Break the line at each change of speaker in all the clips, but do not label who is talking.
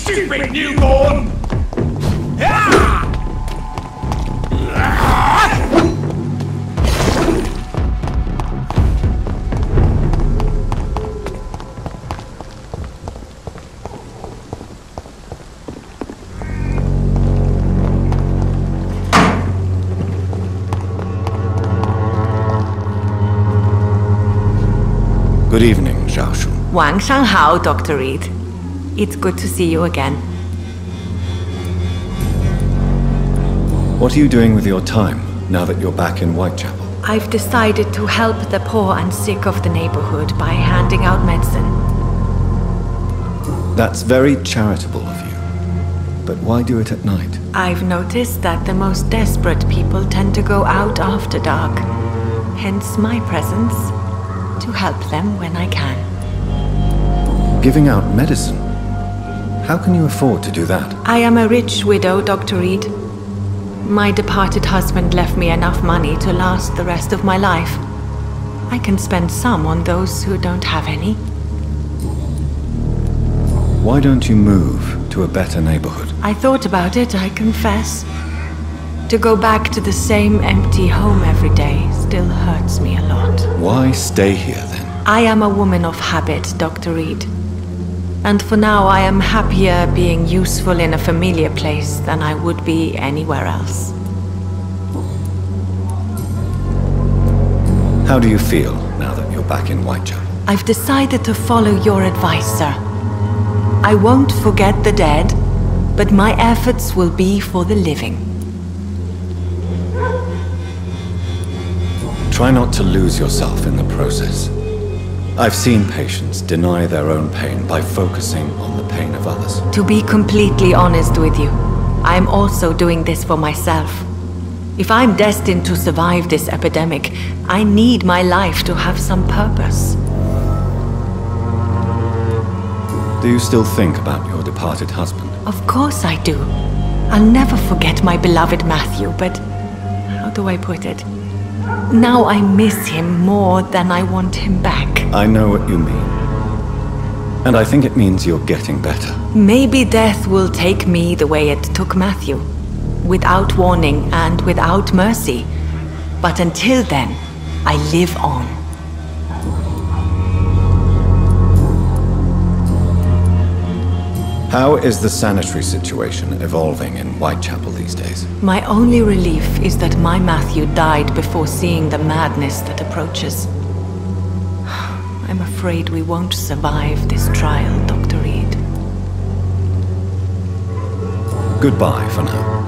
stupid newborn!
Good evening, Xiaoshu.
晚上好, Dr. Reed. It's good to see you again.
What are you doing with your time, now that you're back in Whitechapel?
I've decided to help the poor and sick of the neighborhood by handing out medicine.
That's very charitable of you. But why do it at night?
I've noticed that the most desperate people tend to go out after dark. Hence my presence, to help them when I can.
Giving out medicine? How can you afford to do that?
I am a rich widow, Dr. Reed. My departed husband left me enough money to last the rest of my life. I can spend some on those who don't have any.
Why don't you move to a better neighborhood?
I thought about it, I confess. To go back to the same empty home every day still hurts me a lot.
Why stay here then?
I am a woman of habit, Dr. Reed. And for now I am happier being useful in a familiar place than I would be anywhere else.
How do you feel now that you're back in Whitechapel?
I've decided to follow your advice, sir. I won't forget the dead, but my efforts will be for the living.
Try not to lose yourself in the process. I've seen patients deny their own pain by focusing on the pain of others.
To be completely honest with you, I'm also doing this for myself. If I'm destined to survive this epidemic, I need my life to have some purpose.
Do you still think about your departed husband?
Of course I do. I'll never forget my beloved Matthew, but how do I put it? Now I miss him more than I want him back.
I know what you mean. And I think it means you're getting better.
Maybe death will take me the way it took Matthew. Without warning and without mercy. But until then, I live on.
How is the sanitary situation evolving in Whitechapel these days?
My only relief is that my Matthew died before seeing the madness that approaches. I'm afraid we won't survive this trial, Dr. Reed.
Goodbye for now.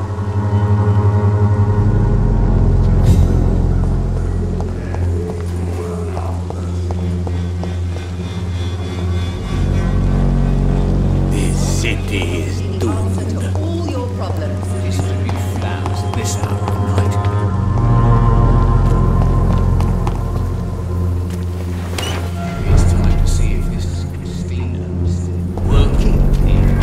City is doomed.
All your problems.
Distribute flowers at this hour of night. It's time to see if this is Christina working here.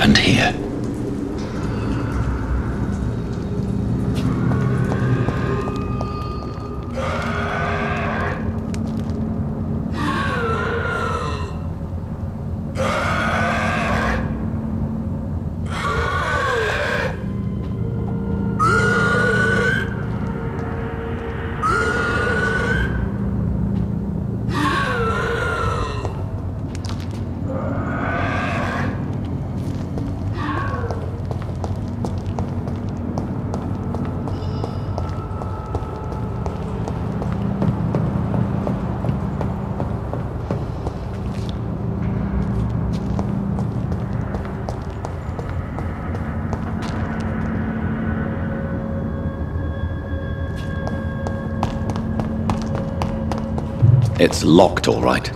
happened here. It's locked, all right.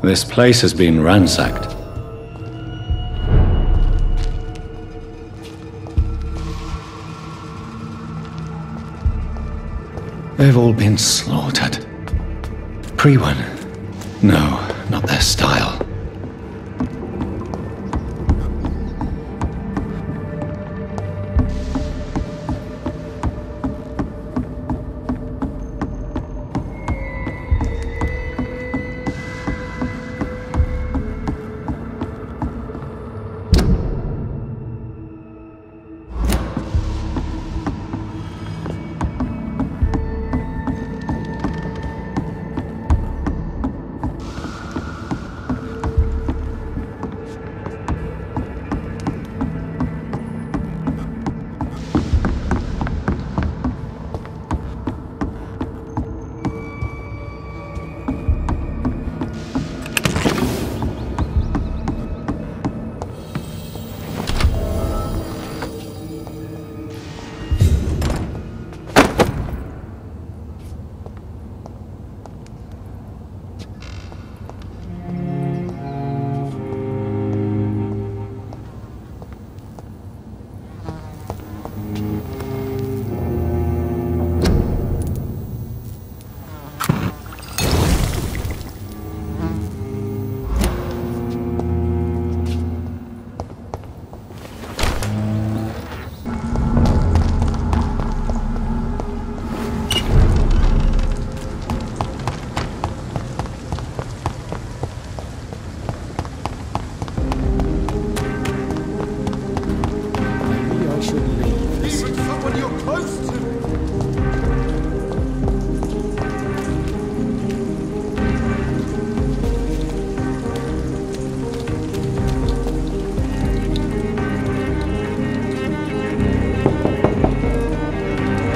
This place has been ransacked. They've all been slaughtered. Pre-1? No, not their style.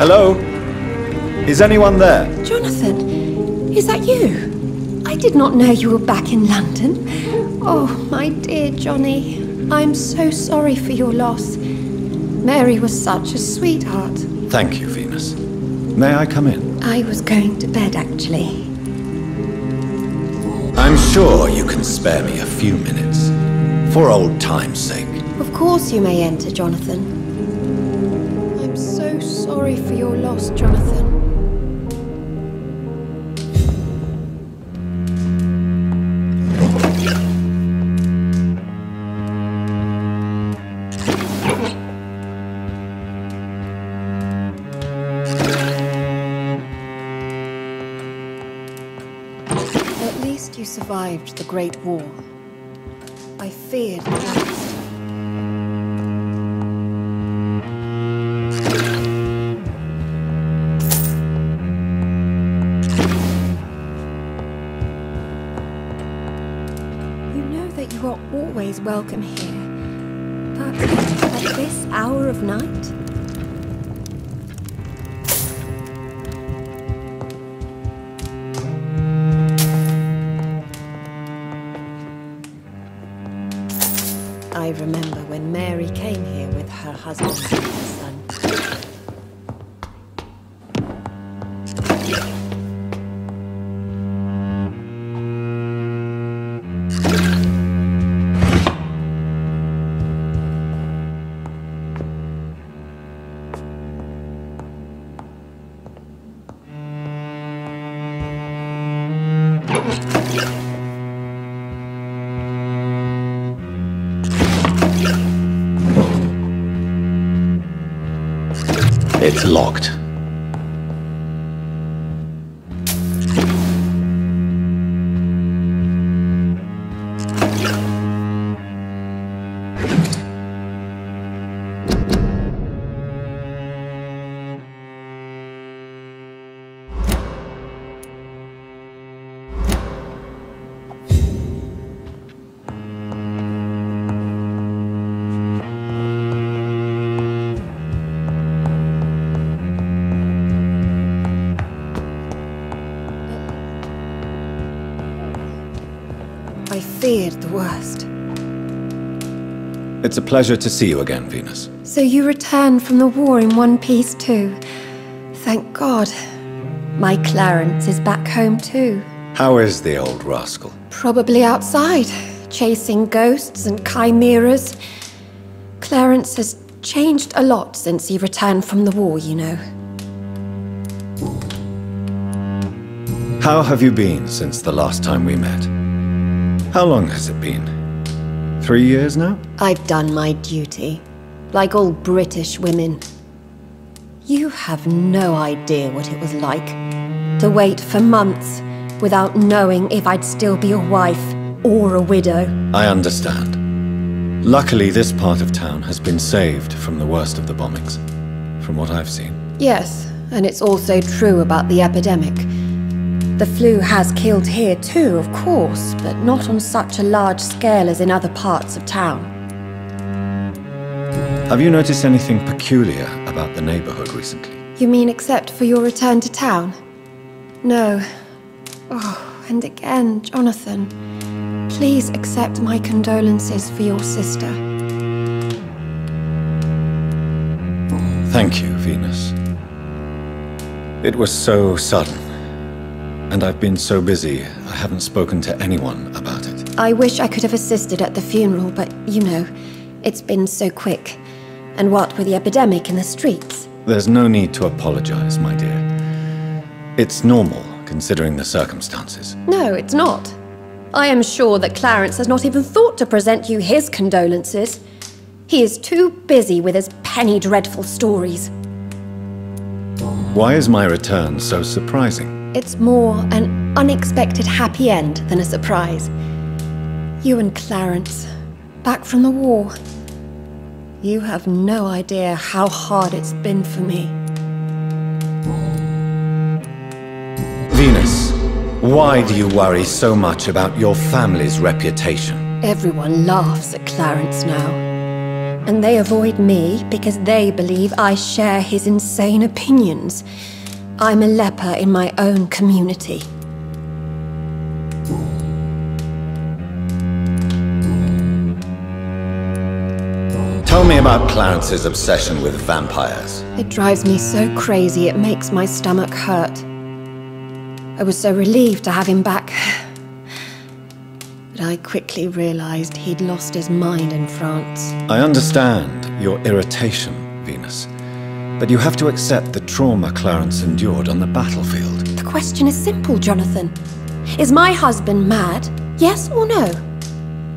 Hello? Is anyone there?
Jonathan, is that you? I did not know you were back in London. Oh, my dear Johnny. I'm so sorry for your loss. Mary was such a sweetheart.
Thank you, Venus. May I come in?
I was going to bed, actually.
I'm sure you can spare me a few minutes. For old time's sake.
Of course you may enter, Jonathan. I'm so sorry for your loss, Jonathan. At least you survived the Great War. I feared the worst. You know that you are always welcome here, but at this hour of night? I remember when Mary came here with her husband and her son.
It's locked.
I feared the worst.
It's a pleasure to see you again, Venus.
So you returned from the war in one piece too. Thank God. My Clarence is back home too.
How is the old rascal?
Probably outside, chasing ghosts and chimeras. Clarence has changed a lot since he returned from the war, you know.
How have you been since the last time we met? How long has it been? 3 years now?
I've done my duty, like all British women. You have no idea what it was like to wait for months without knowing if I'd still be a wife or a widow.
I understand. Luckily, this part of town has been saved from the worst of the bombings, from what I've seen.
Yes, and it's also true about the epidemic. The flu has killed here too, of course, but not on such a large scale as in other parts of town.
Have you noticed anything peculiar about the neighborhood recently?
You mean except for your return to town? No. Oh, and again, Jonathan, please accept my condolences for your sister.
Thank you, Venus. It was so sudden. And I've been so busy, I haven't spoken to anyone about it.
I wish I could have assisted at the funeral, but you know, it's been so quick. And what with the epidemic in the streets?
There's no need to apologize, my dear. It's normal, considering the circumstances.
No, it's not. I am sure that Clarence has not even thought to present you his condolences. He is too busy with his penny dreadful stories.
Why is my return so surprising?
It's more an unexpected happy end than a surprise. You and Clarence, back from the war. You have no idea how hard it's been for me.
Venus, why do you worry so much about your family's reputation?
Everyone laughs at Clarence now. And they avoid me because they believe I share his insane opinions. I'm a leper in my own community.
about Clarence's obsession with vampires?
It drives me so crazy it makes my stomach hurt. I was so relieved to have him back. But I quickly realized he'd lost his mind in France.
I understand your irritation, Venus. But you have to accept the trauma Clarence endured on the battlefield.
The question is simple, Jonathan. Is my husband mad? Yes or no?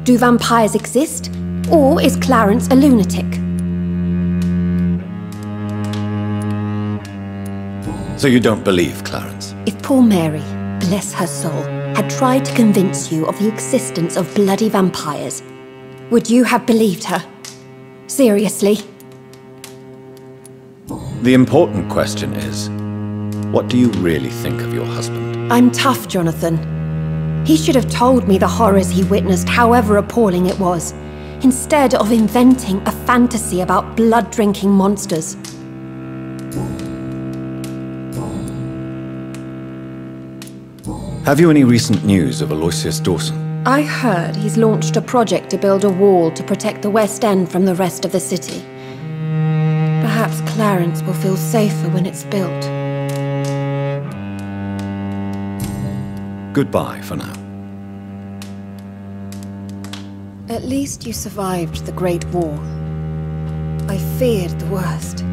Do vampires exist? Or is Clarence a lunatic?
So you don't believe Clarence?
If poor Mary, bless her soul, had tried to convince you of the existence of bloody vampires, would you have believed her? Seriously?
The important question is, what do you really think of your husband?
I'm tough, Jonathan. He should have told me the horrors he witnessed, however appalling it was, instead of inventing a fantasy about blood-drinking monsters.
Have you any recent news of Aloysius Dawson?
I heard he's launched a project to build a wall to protect the West End from the rest of the city. Perhaps Clarence will feel safer when it's built.
Goodbye for now.
At least you survived the Great War. I feared the worst.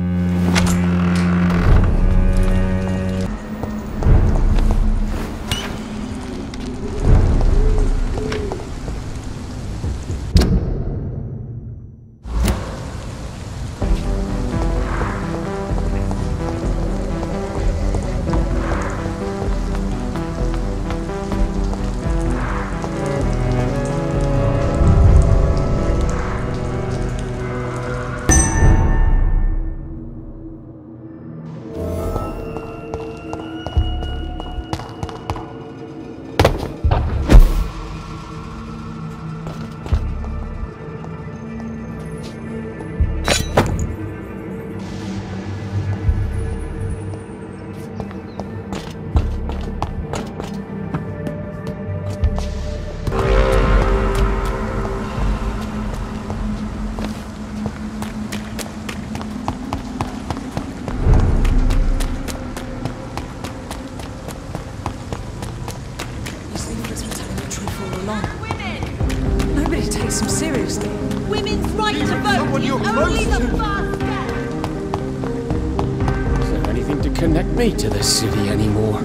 To the city anymore.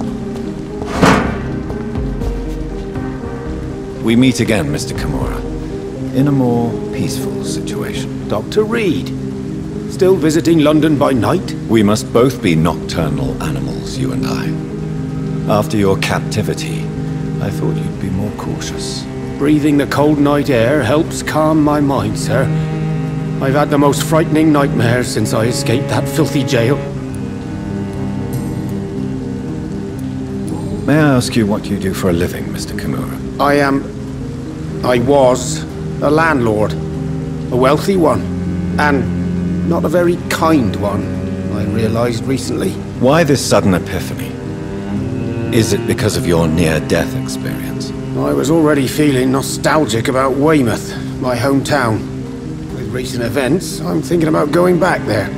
We meet again, Mr. Kimura, in a more peaceful situation.
Dr. Reed, still visiting London by night?
We must both be nocturnal animals, you and I. After your captivity, I thought you'd be more cautious.
Breathing the cold night air helps calm my mind, sir. I've had the most frightening nightmares since I escaped that filthy jail.
May I ask you what you do for a living, Mr. Kimura?
I was a landlord. A wealthy one. And not a very kind one, I realized recently.
Why this sudden epiphany? Is it because of your near-death experience?
I was already feeling nostalgic about Weymouth, my hometown. With recent events, I'm thinking about going back there.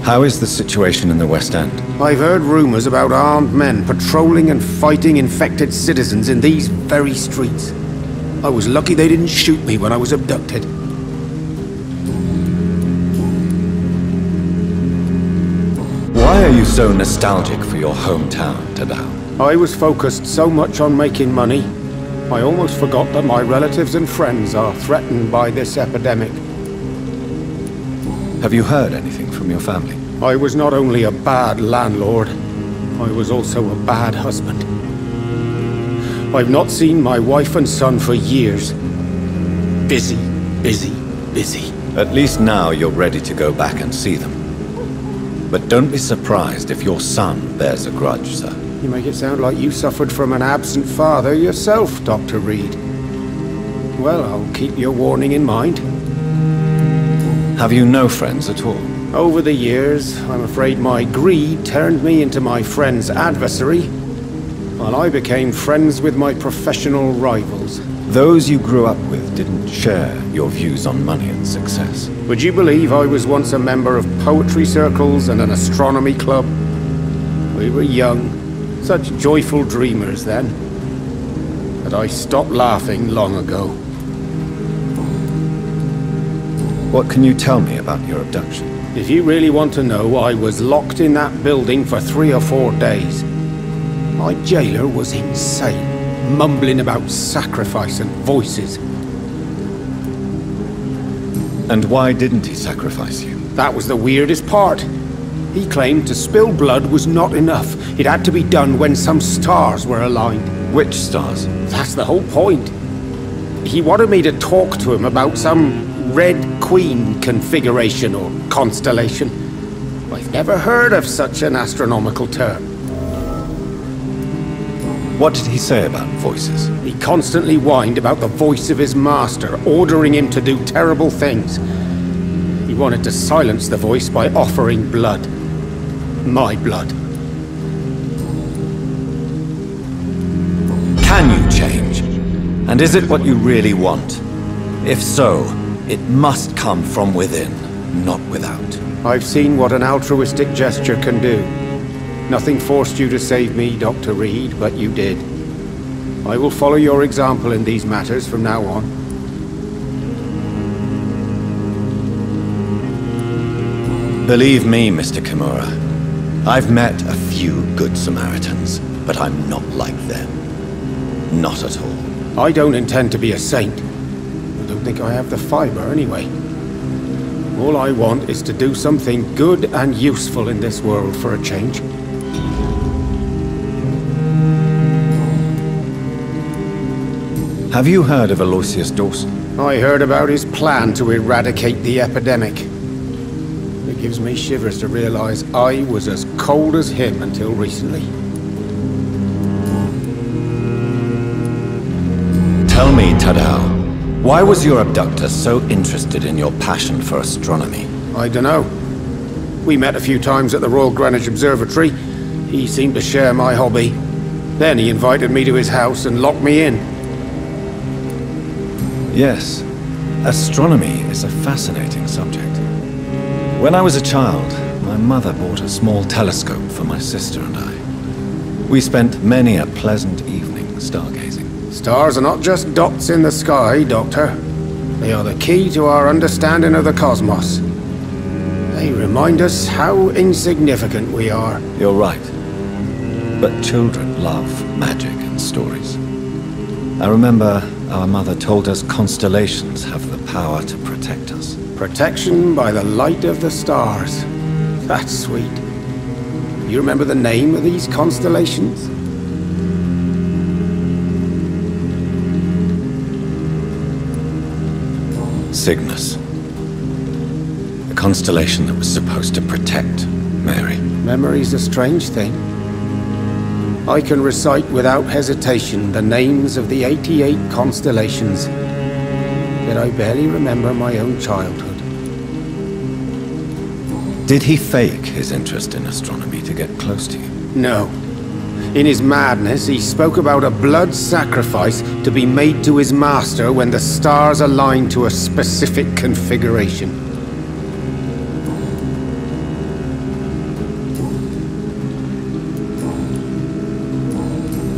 How is the situation in the West End?
I've heard rumors about armed men patrolling and fighting infected citizens in these very streets. I was lucky they didn't shoot me when I was abducted.
Why are you so nostalgic for your hometown, Tadao?
I was focused so much on making money, I almost forgot that my relatives and friends are threatened by this epidemic.
Have you heard anything from your family?
I was not only a bad landlord, I was also a bad husband. I've not seen my wife and son for years. Busy, busy, busy.
At least now you're ready to go back and see them. But don't be surprised if your son bears a grudge, sir.
You make it sound like you suffered from an absent father yourself, Dr. Reed. Well, I'll keep your warning in mind.
Have you no friends at all?
Over the years, I'm afraid my greed turned me into my friend's adversary, while I became friends with my professional rivals.
Those you grew up with didn't share your views on money and success.
Would you believe I was once a member of poetry circles and an astronomy club? We were young, such joyful dreamers then. But I stopped laughing long ago.
What can you tell me about your abduction?
If you really want to know, I was locked in that building for 3 or 4 days. My jailer was insane, mumbling about sacrifice and voices.
And why didn't he sacrifice you?
That was the weirdest part. He claimed to spill blood was not enough. It had to be done when some stars were aligned.
Which stars?
That's the whole point. He wanted me to talk to him about some Red Queen configuration or constellation. I've never heard of such an astronomical term.
What did he say about voices?
He constantly whined about the voice of his master, ordering him to do terrible things. He wanted to silence the voice by offering blood. My blood.
Can you change? And is it what you really want? If so, it must come from within, not without.
I've seen what an altruistic gesture can do. Nothing forced you to save me, Dr. Reed, but you did. I will follow your example in these matters from now on.
Believe me, Mr. Kimura, I've met a few good Samaritans, but I'm not like them. Not at all.
I don't intend to be a saint. I don't think I have the fiber anyway. All I want is to do something good and useful in this world for a change.
Have you heard of Aloysius Dawson?
I heard about his plan to eradicate the epidemic. It gives me shivers to realize I was as cold as him until recently.
Tell me, Tadao, why was your abductor so interested in your passion for astronomy?
I dunno. We met a few times at the Royal Greenwich Observatory. He seemed to share my hobby. Then he invited me to his house and locked me in.
Yes, astronomy is a fascinating subject. When I was a child, my mother bought a small telescope for my sister and I. We spent many a pleasant evening stargazing.
Stars are not just dots in the sky, Doctor. They are the key to our understanding of the cosmos. They remind us how insignificant we are.
You're right. But children love magic and stories. I remember our mother told us constellations have the power to protect us.
Protection by the light of the stars. That's sweet. You remember the name of these constellations?
Cygnus. The constellation that was supposed to protect Mary.
Memory's a strange thing. I can recite without hesitation the names of the 88 constellations, yet I barely remember my own childhood.
Did he fake his interest in astronomy to get close to you?
No. In his madness, he spoke about a blood sacrifice to be made to his master when the stars aligned to a specific configuration.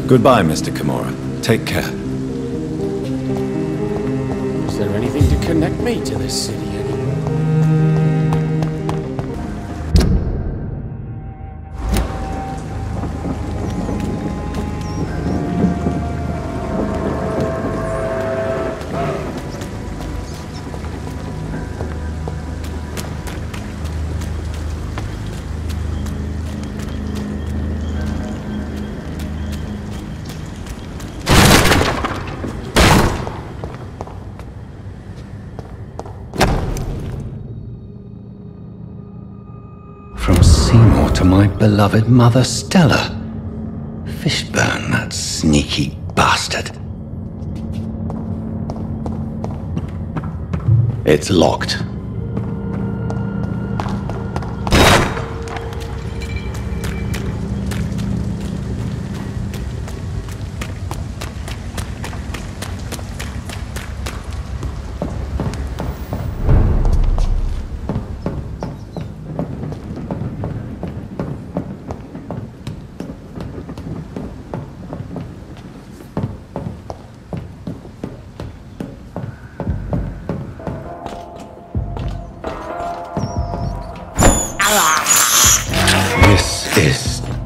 Goodbye, Mr. Kimura. Take care.
Is there anything to connect me to this city anymore?
From Seymour to my beloved mother Stella. Fishburne, that sneaky bastard. It's locked.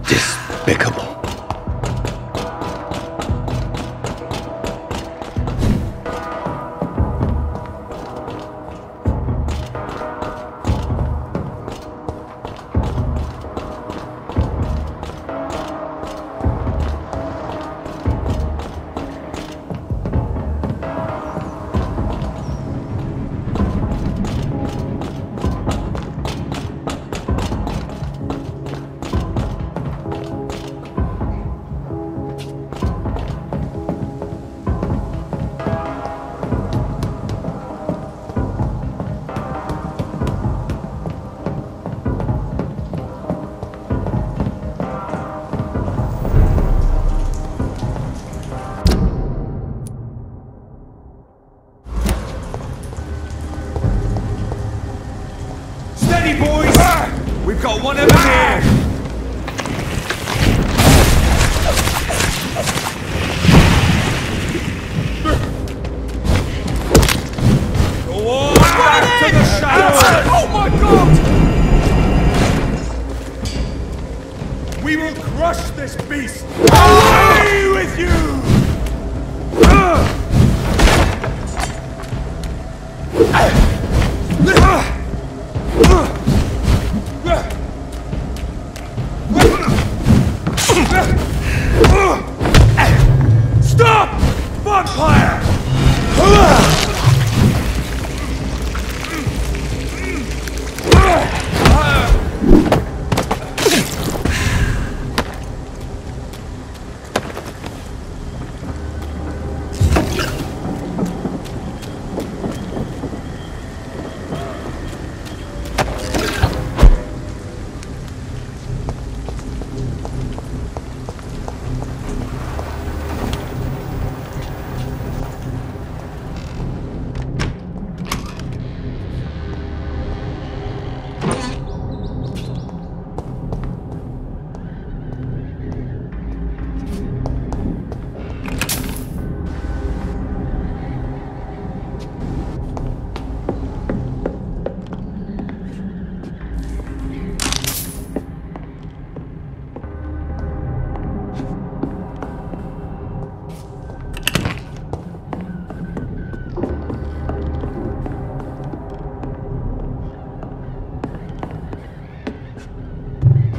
Despicable.
We've got one of them here! Go on! Back to the shadows! Oh my god! We will crush this beast! Away with you! Stop! Vampire!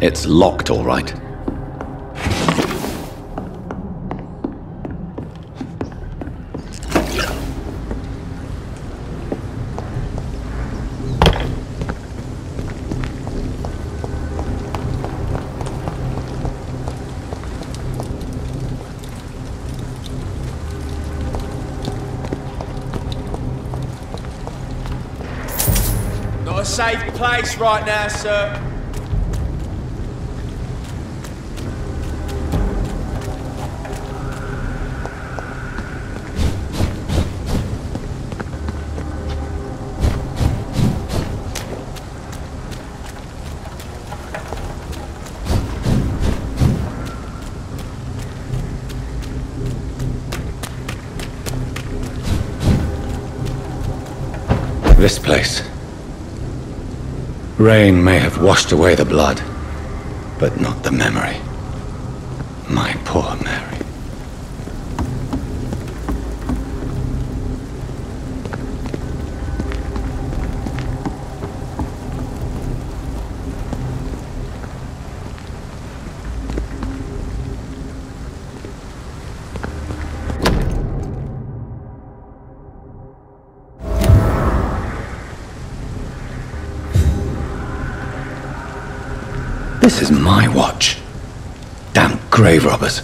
It's locked, all right.
Not a safe place right now, sir.
This place. Rain may have washed away the blood, but not the memory. My poor Mary. This is my watch. Damn grave robbers.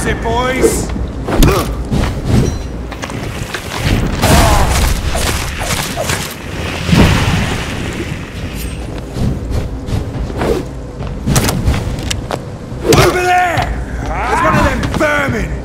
it, boys! Over there! There's one of them vermin!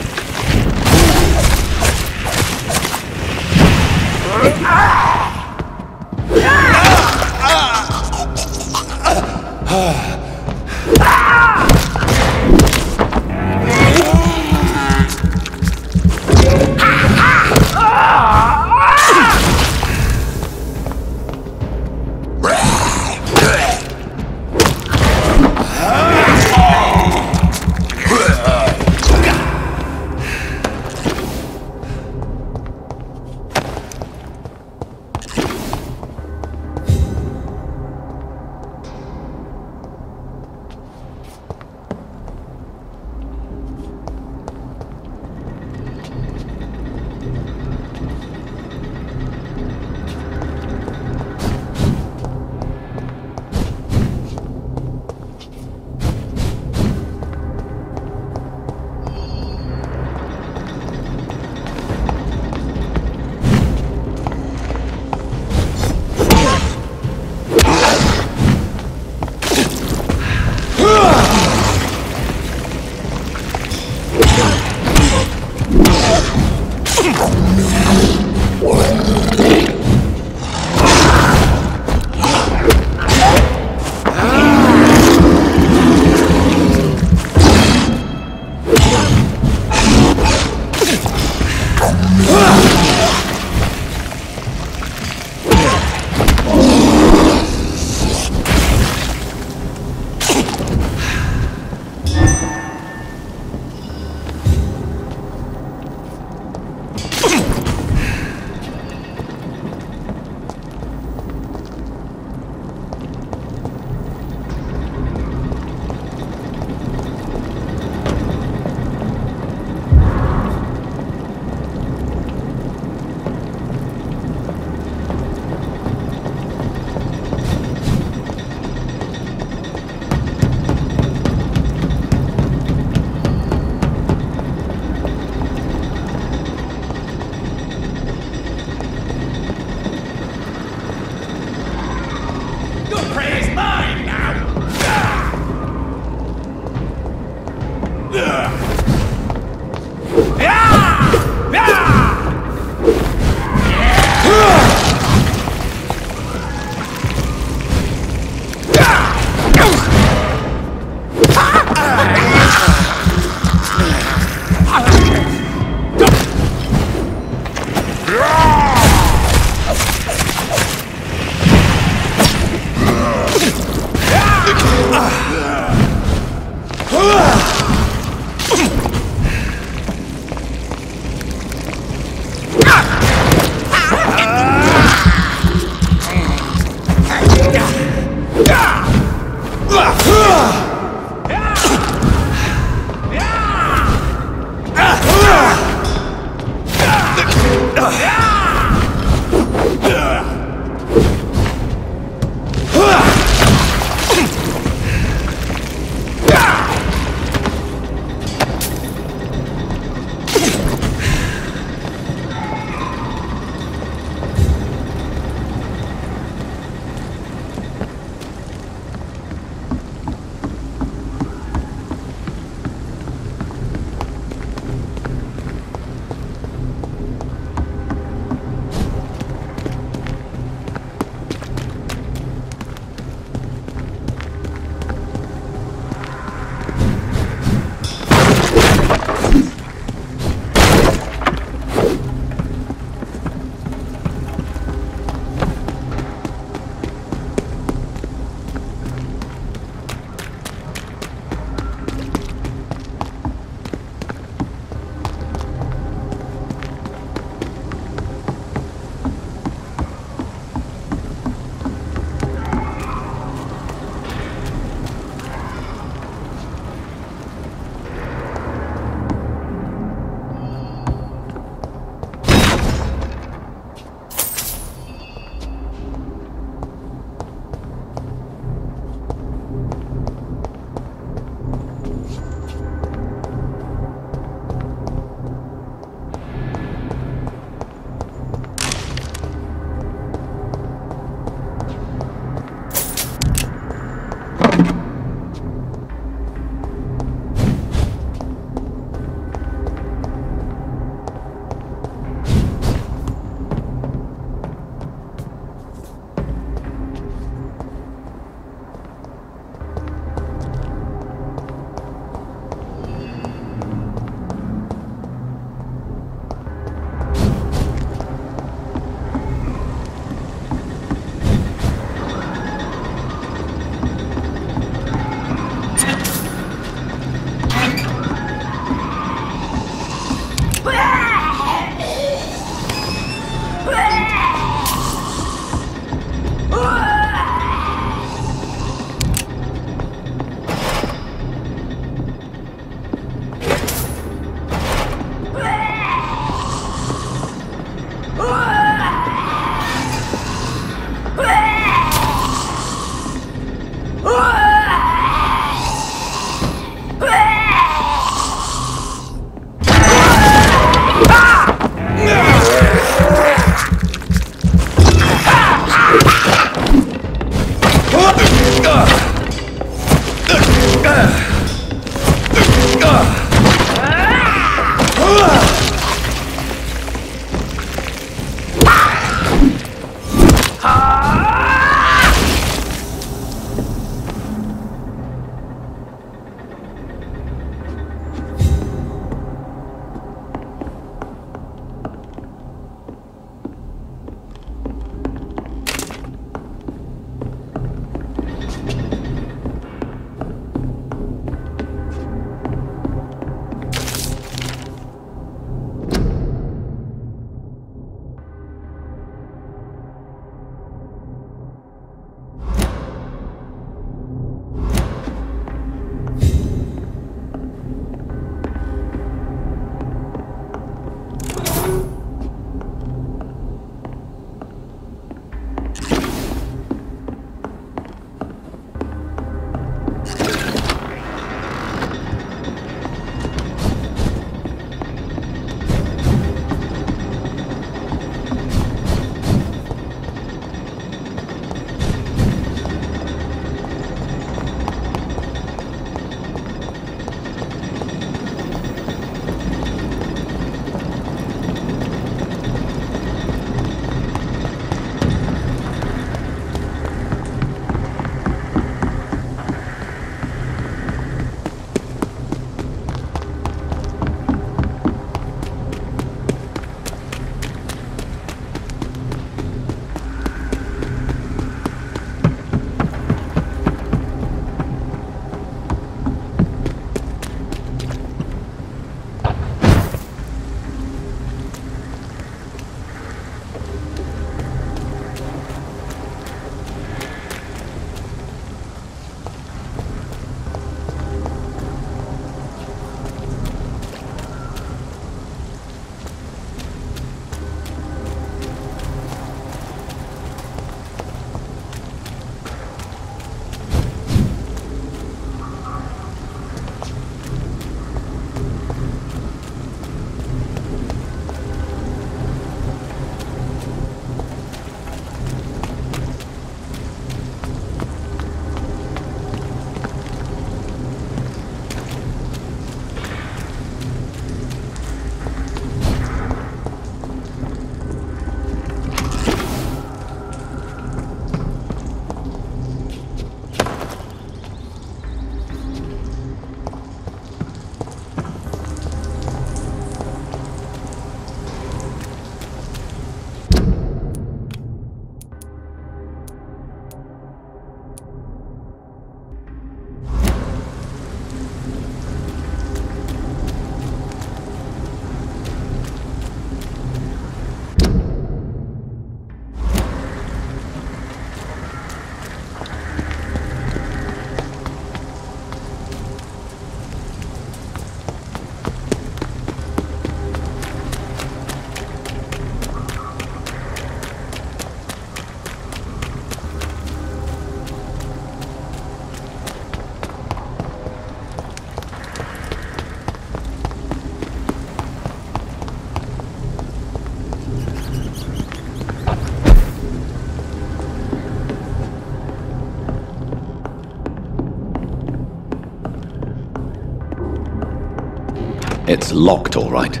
It's locked, all right.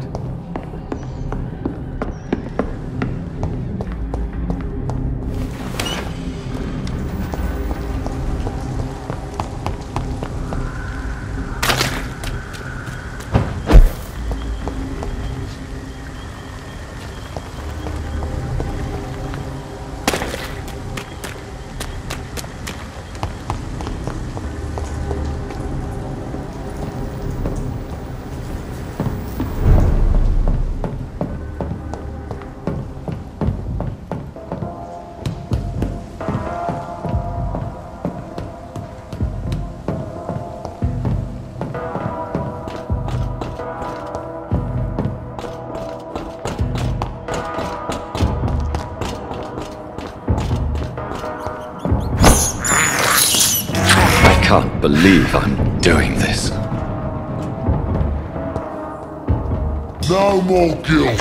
I can't believe I'm doing this.
No more guilt.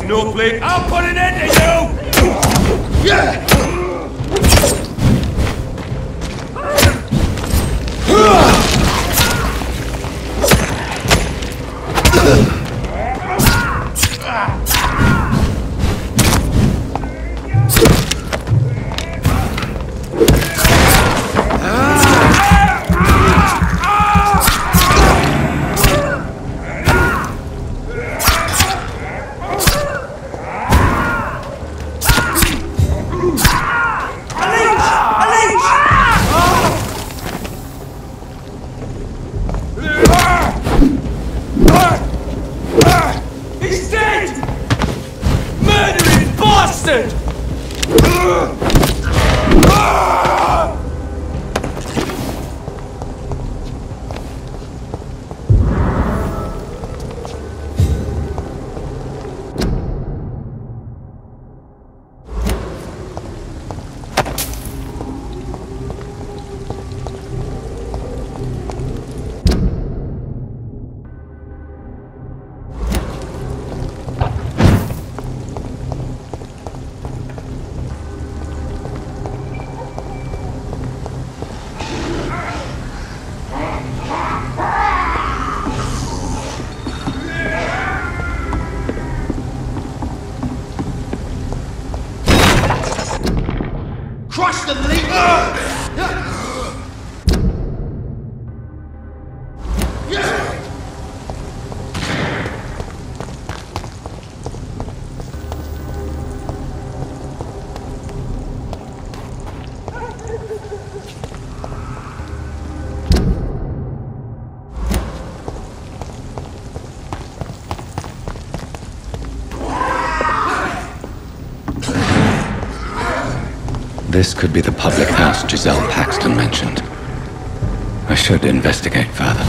snowflake! I'll put an end to you! Yeah!
He's dead! Murdering bastard!
Crush the lead!
This could be the public house Giselle Paxton mentioned. I should investigate further.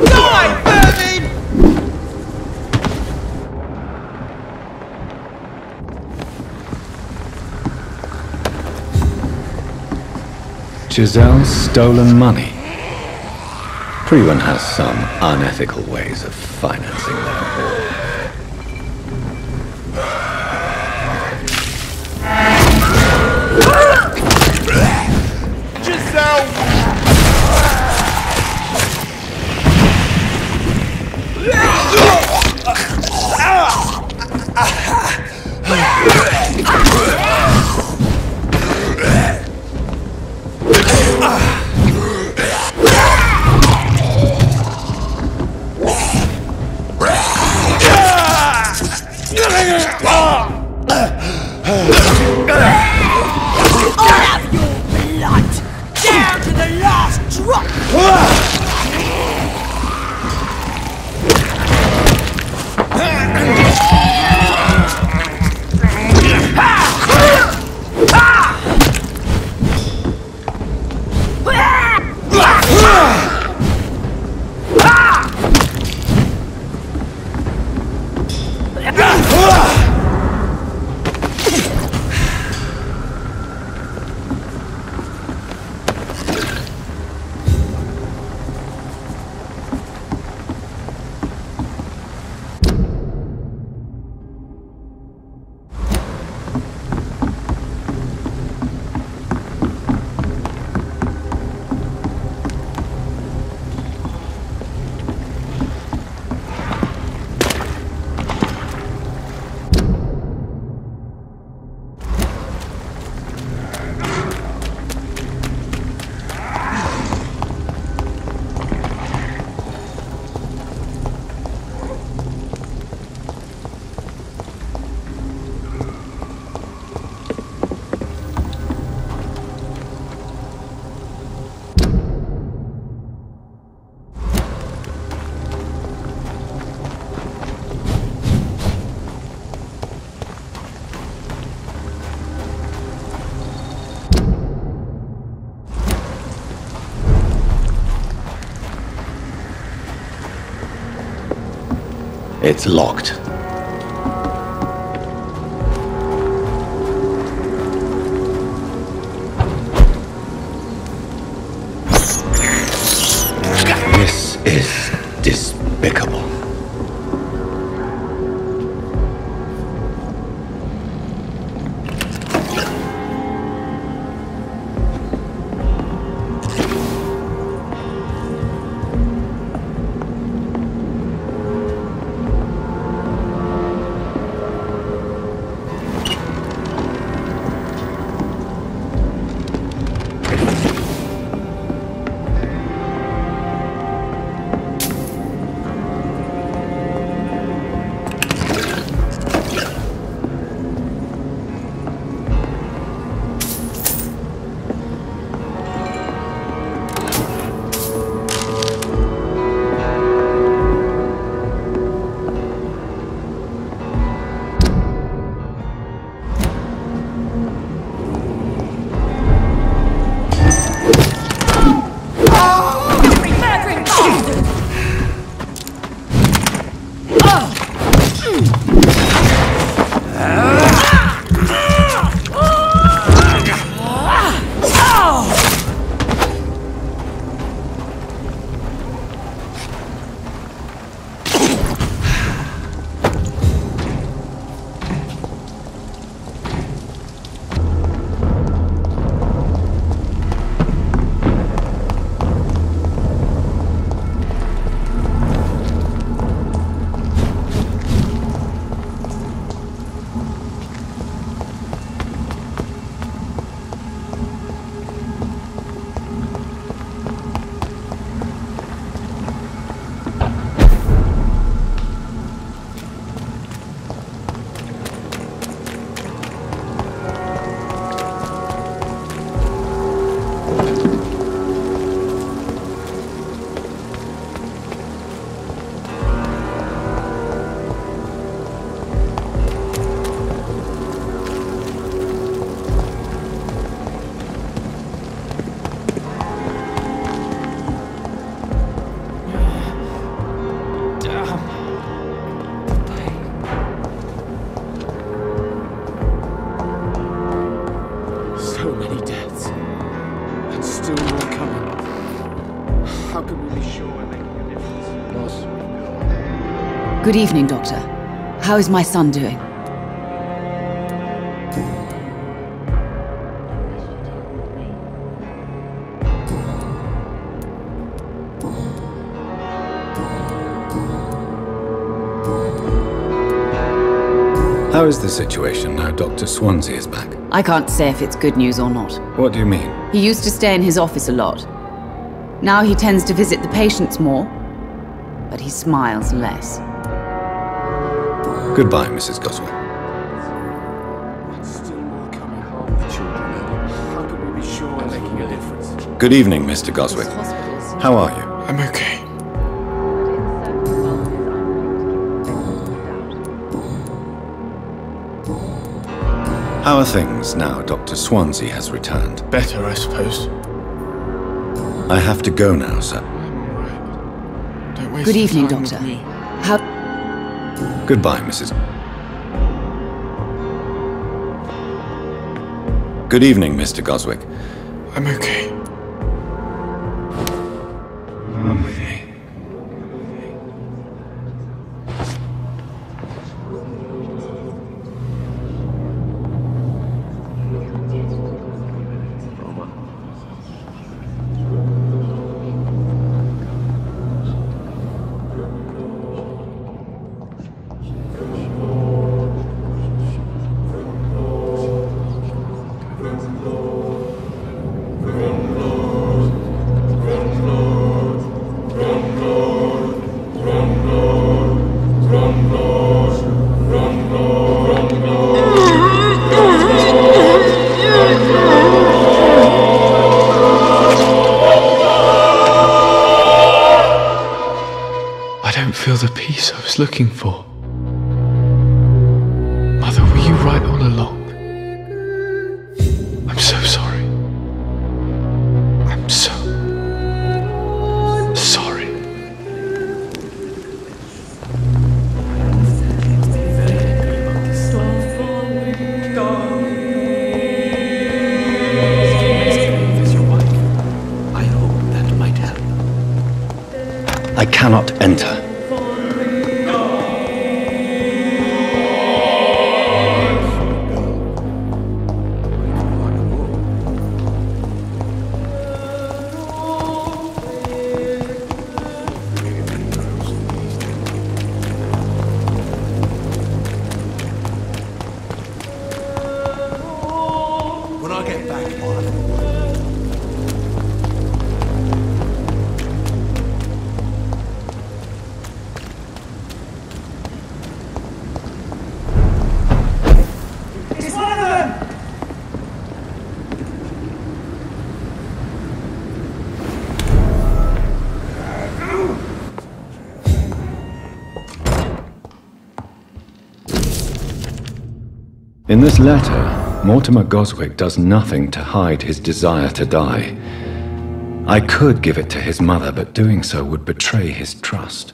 Die, vermin!
Giselle's stolen money. Everyone has some unethical ways of financing their haul. It's locked. This is despicable.
How can we be sure we're making a difference?
Good evening, Doctor. How is my son doing?
How is the situation now Dr. Swansea is back?
I can't say if it's good news or not.
What do you mean?
He used to stay in his office a lot. Now he tends to visit the patients more, but he smiles less.
Goodbye, Mrs. Goswick.
Still more coming home with children. How can we be sure we're making a difference?
Good evening, Mr. Goswick. How are you?
I'm okay.
How are things now Dr. Swansea has returned?
Better, I suppose.
I have to go now, sir.
I'm alright. Don't waste
Good
your
evening,
time with
Doctor.
me.
How...
Goodbye, Mrs. Good evening, Mr. Goswick.
I'm okay.
Come with me.
I don't feel the peace I was looking for. Mother, were you right all along? I'm so sorry. I'm so sorry.
I hope that might help.
I cannot enter.
When I get back,
It's one of them!
In this letter, Mortimer Goswick does nothing to hide his desire to die. I could give it to his mother, but doing so would betray his trust.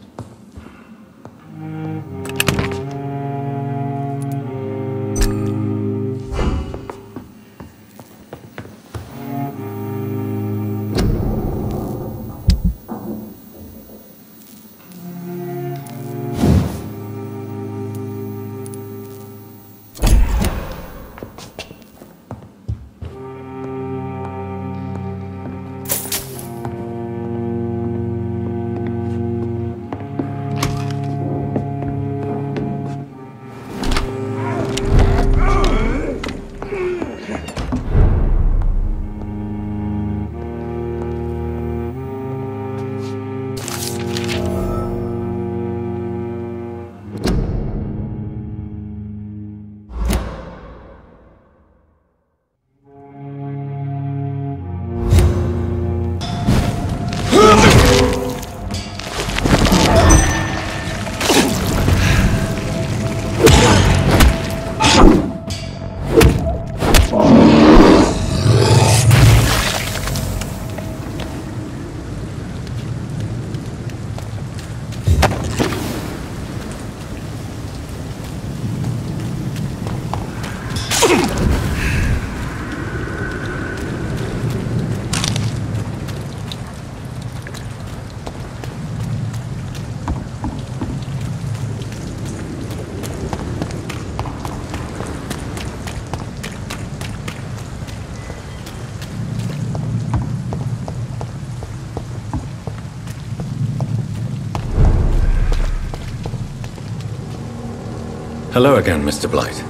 Hello again, Mr. Blight.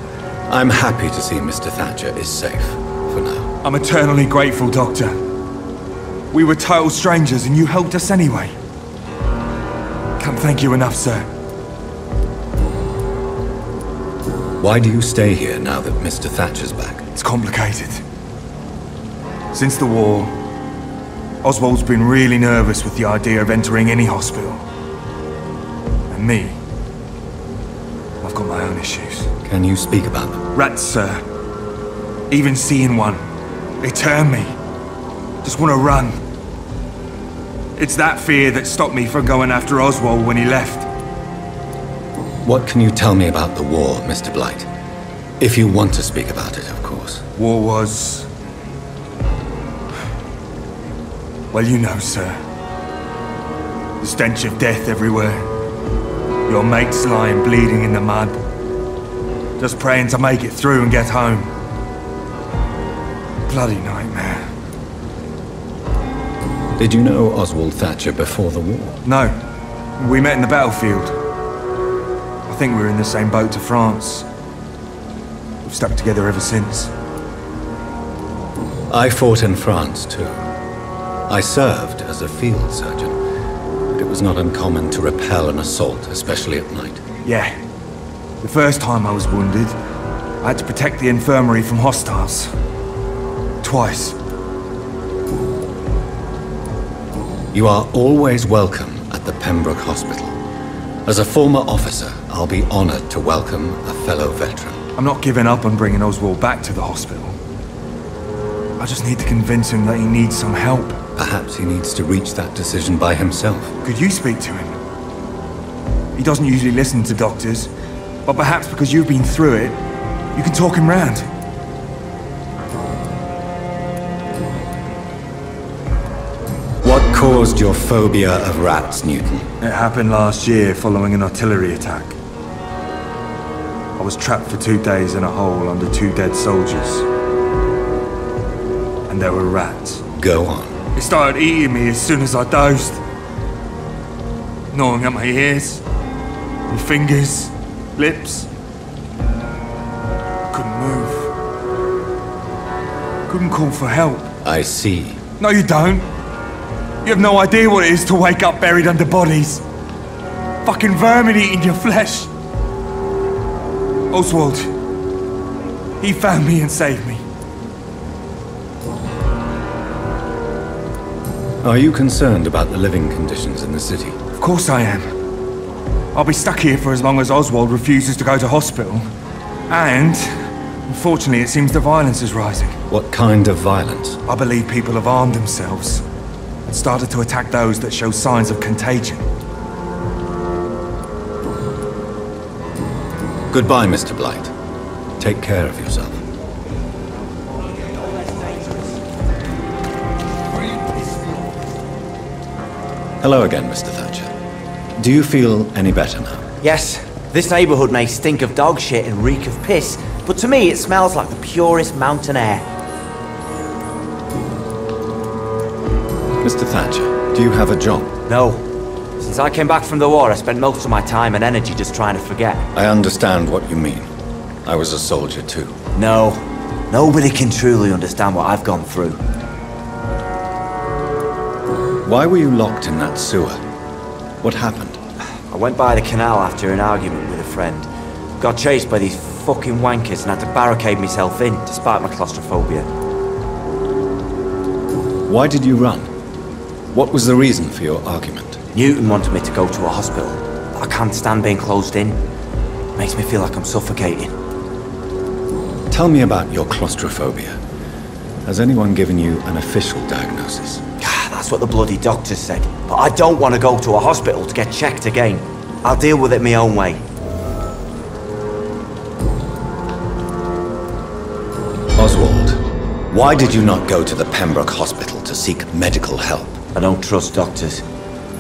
I'm happy to see Mr. Thatcher is safe, for now.
I'm eternally grateful, Doctor. We were total strangers and you helped us anyway. Can't thank you enough, sir.
Why do you stay here now that Mr. Thatcher's back?
It's complicated. Since the war, Oswald's been really nervous with the idea of entering any hospital. And me, I've got my own issues.
Can you speak about them?
Rats, sir. Even seeing one, they turn me. Just want to run. It's that fear that stopped me from going after Oswald when he left.
What can you tell me about the war, Mr. Blight? If you want to speak about it, of course.
War was... well, you know, sir. The stench of death everywhere. Your mates lying bleeding in the mud. Just praying to make it through and get home. Bloody nightmare.
Did you know Oswald Thatcher before the war?
No. We met in the battlefield. I think we were in the same boat to France. We've stuck together ever since.
I fought in France, too. I served as a field surgeon, but it was not uncommon to repel an assault, especially at night.
Yeah. The first time I was wounded, I had to protect the infirmary from hostiles. Twice.
You are always welcome at the Pembroke Hospital. As a former officer, I'll be honored to welcome a fellow veteran.
I'm not giving up on bringing Oswald back to the hospital. I just need to convince him that he needs some help.
Perhaps he needs to reach that decision by himself.
Could you speak to him? He doesn't usually listen to doctors, but perhaps because you've been through it, you can talk him round.
What caused your phobia of rats, Newton?
It happened last year following an artillery attack. I was trapped for 2 days in a hole under 2 dead soldiers. And there were rats.
Go on.
They started eating me as soon as I dozed. Gnawing at my ears, my fingers, lips. Couldn't move. Couldn't call for help.
I see.
No, you don't. You have no idea what it is to wake up buried under bodies. Fucking vermin eating your flesh. Oswald, he found me and saved me.
Are you concerned about the living conditions in the city?
Of course I am. I'll be stuck here for as long as Oswald refuses to go to hospital. And, unfortunately, it seems the violence is rising.
What kind of violence?
I believe people have armed themselves and started to attack those that show signs of contagion.
Goodbye, Mr. Blight. Take care of yourself. Hello again, Mr. Thatcher. Do you feel any better now?
Yes. This neighborhood may stink of dog shit and reek of piss, but to me it smells like the purest mountain air.
Mr. Thatcher, do you have a job?
No. Since I came back from the war, I spent most of my time and energy just trying to forget.
I understand what you mean. I was a soldier too.
No. Nobody can truly understand what I've gone through.
Why were you locked in that sewer? What happened?
I went by the canal after an argument with a friend. Got chased by these fucking wankers and had to barricade myself in, despite my claustrophobia.
Why did you run? What was the reason for your argument?
Newton wanted me to go to a hospital, but I can't stand being closed in. It makes me feel like I'm suffocating.
Tell me about your claustrophobia. Has anyone given you an official diagnosis?
That's what the bloody doctors said. But I don't want to go to a hospital to get checked again. I'll deal with it my own way.
Oswald, why did you not go to the Pembroke Hospital to seek medical help?
I don't trust doctors.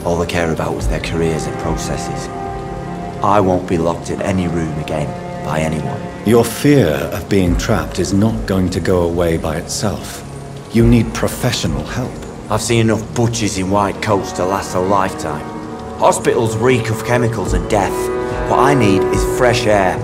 All they care about was their careers and processes. I won't be locked in any room again by anyone.
Your fear of being trapped is not going to go away by itself. You need professional help.
I've seen enough butchers in white coats to last a lifetime. Hospitals reek of chemicals and death. What I need is fresh air.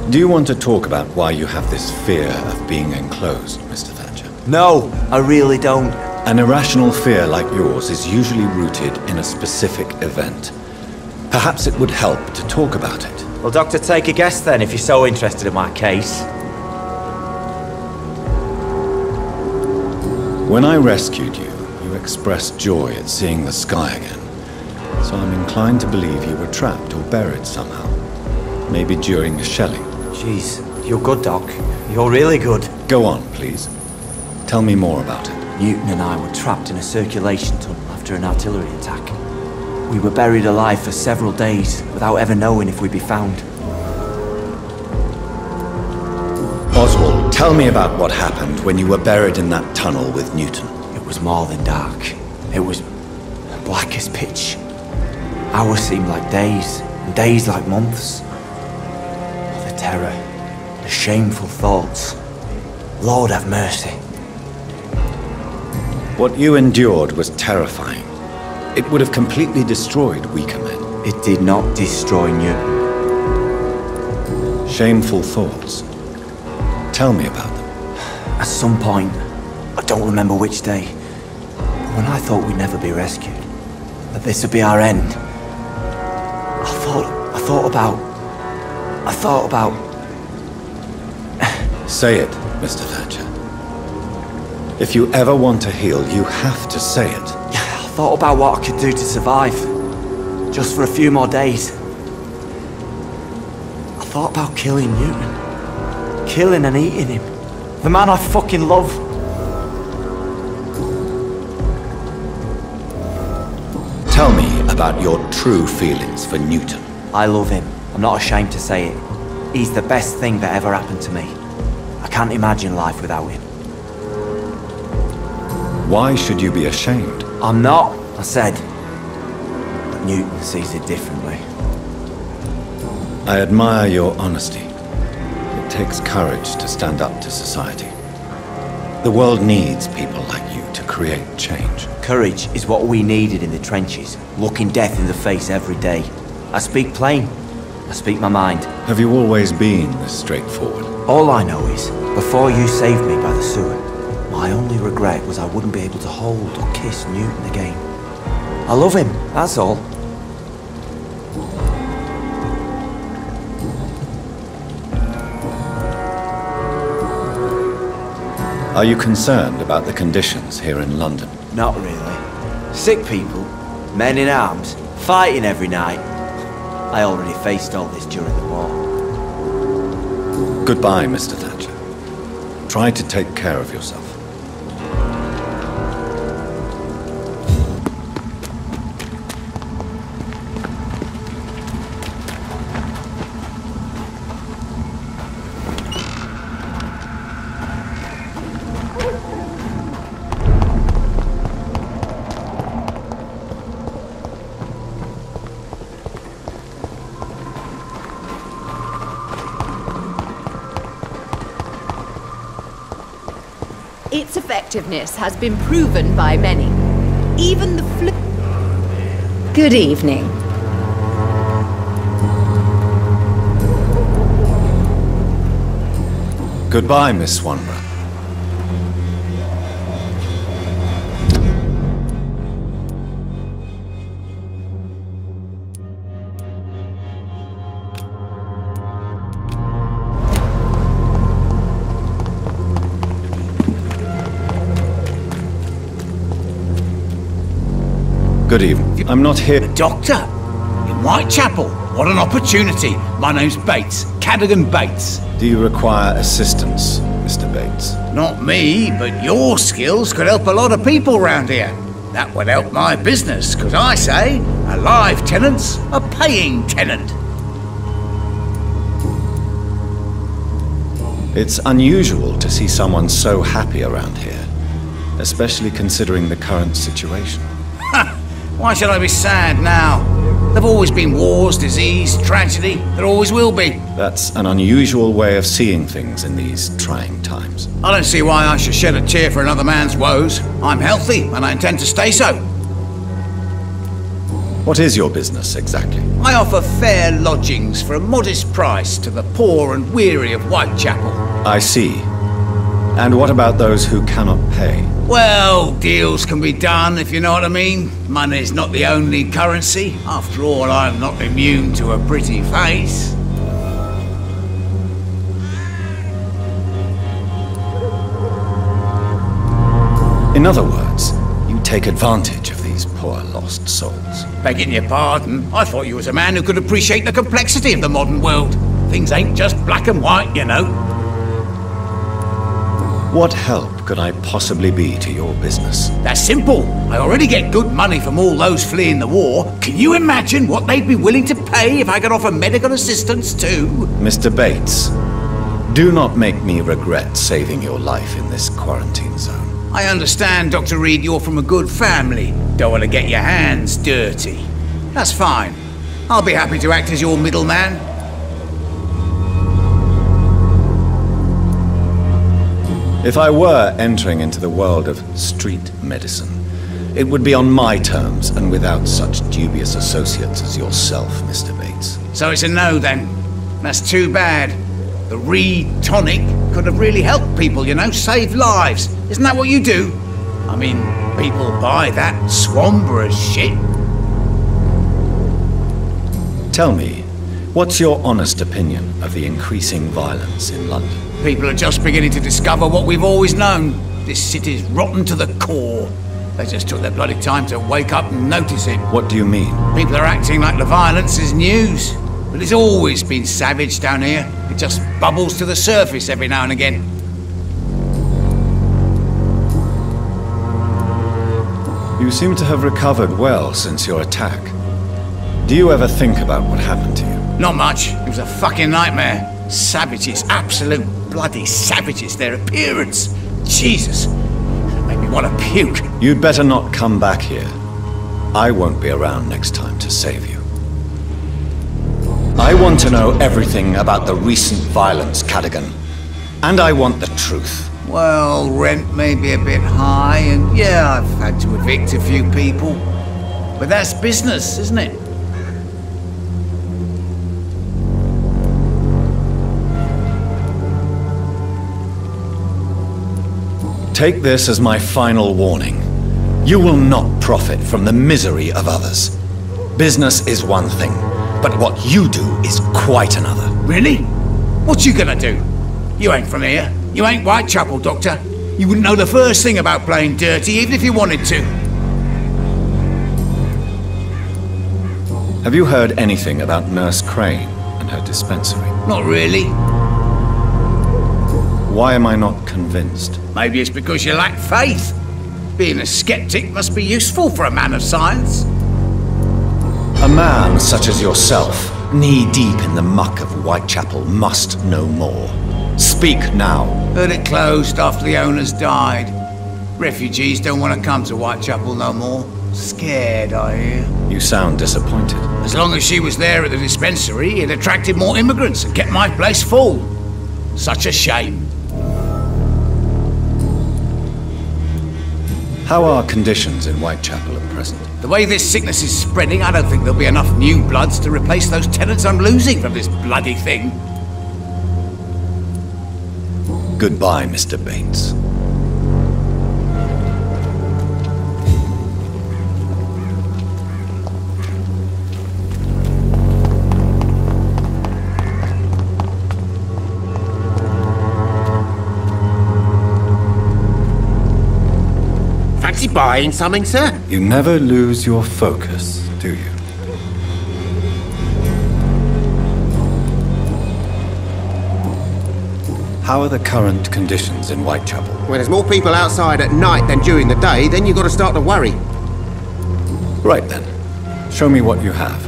Do you want to talk about why you have this fear of being enclosed, Mr. Thatcher?
No, I really don't.
An irrational fear like yours is usually rooted in a specific event. Perhaps it would help to talk about it.
Well, Doctor, take a guess then, if you're so interested in my case.
When I rescued you, you expressed joy at seeing the sky again. So I'm inclined to believe you were trapped or buried somehow. Maybe during the shelling.
Jeez, you're good, Doc. You're really good.
Go on, please. Tell me more about it.
Newton and I were trapped in a circulation tunnel after an artillery attack. We were buried alive for several days without ever knowing if we'd be found.
Oswald, tell me about what happened when you were buried in that tunnel with Newton.
It was more than dark. It was black as pitch. Hours seemed like days, and days like months. The terror, the shameful thoughts. Lord have mercy.
What you endured was terrifying. It would have completely destroyed weaker men.
It did not destroy Newton.
Shameful thoughts. Tell me about them.
At some point, I don't remember which day, but when I thought we'd never be rescued, that this would be our end, I thought about...
Say it, Mr. Thatcher. If you ever want to heal, you have to say it.
I thought about what I could do to survive, just for a few more days. I thought about killing Newton. Killing and eating him. The man I fucking love.
Tell me about your true feelings for Newton.
I love him. I'm not ashamed to say it. He's the best thing that ever happened to me. I can't imagine life without him.
Why should you be ashamed?
I'm not, I said. But Newton sees it differently.
I admire your honesty. It takes courage to stand up to society. The world needs people like you to create change.
Courage is what we needed in the trenches, looking death in the face every day. I speak plain. I speak my mind.
Have you always been this straightforward?
All I know is, before you saved me by the sewer, my only regret was I wouldn't be able to hold or kiss Newton again. I love him, that's all.
Are you concerned about the conditions here in London?
Not really. Sick people, men in arms, fighting every night. I already faced all this during the war.
Goodbye, Mr. Thatcher. Try to take care of yourself.
Its effectiveness has been proven by many. Even the flu...
Good evening.
Goodbye, Miss Swanborough. Good evening. I'm not here...
Doctor? In Whitechapel? What an opportunity. My name's Bates. Cadogan Bates.
Do you require assistance, Mr. Bates?
Not me, but your skills could help a lot of people round here. That would help my business, because I say, a live tenant's a paying tenant.
It's unusual to see someone so happy around here, especially considering the current situation.
Why should I be sad now? There've always been wars, disease, tragedy. There always will be.
That's an unusual way of seeing things in these trying times.
I don't see why I should shed a tear for another man's woes. I'm healthy, and I intend to stay so.
What is your business, exactly?
I offer fair lodgings for a modest price to the poor and weary of Whitechapel.
I see. And what about those who cannot pay?
Well, deals can be done, if you know what I mean. Money's not the only currency. After all, I'm not immune to a pretty face.
In other words, you take advantage of these poor lost souls.
Begging your pardon, I thought you was a man who could appreciate the complexity of the modern world. Things ain't just black and white, you know.
What help could I possibly be to your business?
That's simple. I already get good money from all those fleeing the war. Can you imagine what they'd be willing to pay if I could offer medical assistance too?
Mr. Bates, do not make me regret saving your life in this quarantine zone.
I understand, Dr. Reed, you're from a good family. Don't want to get your hands dirty. That's fine. I'll be happy to act as your middleman.
If I were entering into the world of street medicine, it would be on my terms and without such dubious associates as yourself, Mr. Bates.
So it's a no, then. That's too bad. The Reed tonic could have really helped people, you know, save lives. Isn't that what you do? I mean, people buy that Swambra shit.
Tell me, what's your honest opinion of the increasing violence in London?
People are just beginning to discover what we've always known. This city's rotten to the core. They just took their bloody time to wake up and notice it.
What do you mean?
People are acting like the violence is news. But it's always been savage down here. It just bubbles to the surface every now and again.
You seem to have recovered well since your attack. Do you ever think about what happened to you?
Not much. It was a fucking nightmare. Savages, absolute bloody savages, their appearance. Jesus. It made me want to puke.
You'd better not come back here. I won't be around next time to save you. I want to know everything about the recent violence, Cadogan. And I want the truth.
Well, rent may be a bit high, and yeah, I've had to evict a few people. But that's business, isn't it?
Take this as my final warning. You will not profit from the misery of others. Business is one thing, but what you do is quite another.
Really? What you gonna do? You ain't from here. You ain't Whitechapel, Doctor. You wouldn't know the first thing about playing dirty, even if you wanted to.
Have you heard anything about Nurse Crane and her dispensary?
Not really.
Why am I not convinced?
Maybe it's because you lack faith. Being a skeptic must be useful for a man of science.
A man such as yourself, knee-deep in the muck of Whitechapel, must know more. Speak now.
Heard it closed after the owners died. Refugees don't want to come to Whitechapel no more. Scared, I hear.
You sound disappointed.
As long as she was there at the dispensary, it attracted more immigrants and kept my place full. Such a shame.
How are conditions in Whitechapel at present?
The way this sickness is spreading, I don't think there'll be enough new bloods to replace those tenants I'm losing from this bloody thing.
Goodbye, Mr. Bates.
Fancy buying something, sir?
You never lose your focus, do you? How are the current conditions in Whitechapel?
When there's more people outside at night than during the day, then you've got to start to worry.
Right then. Show me what you have.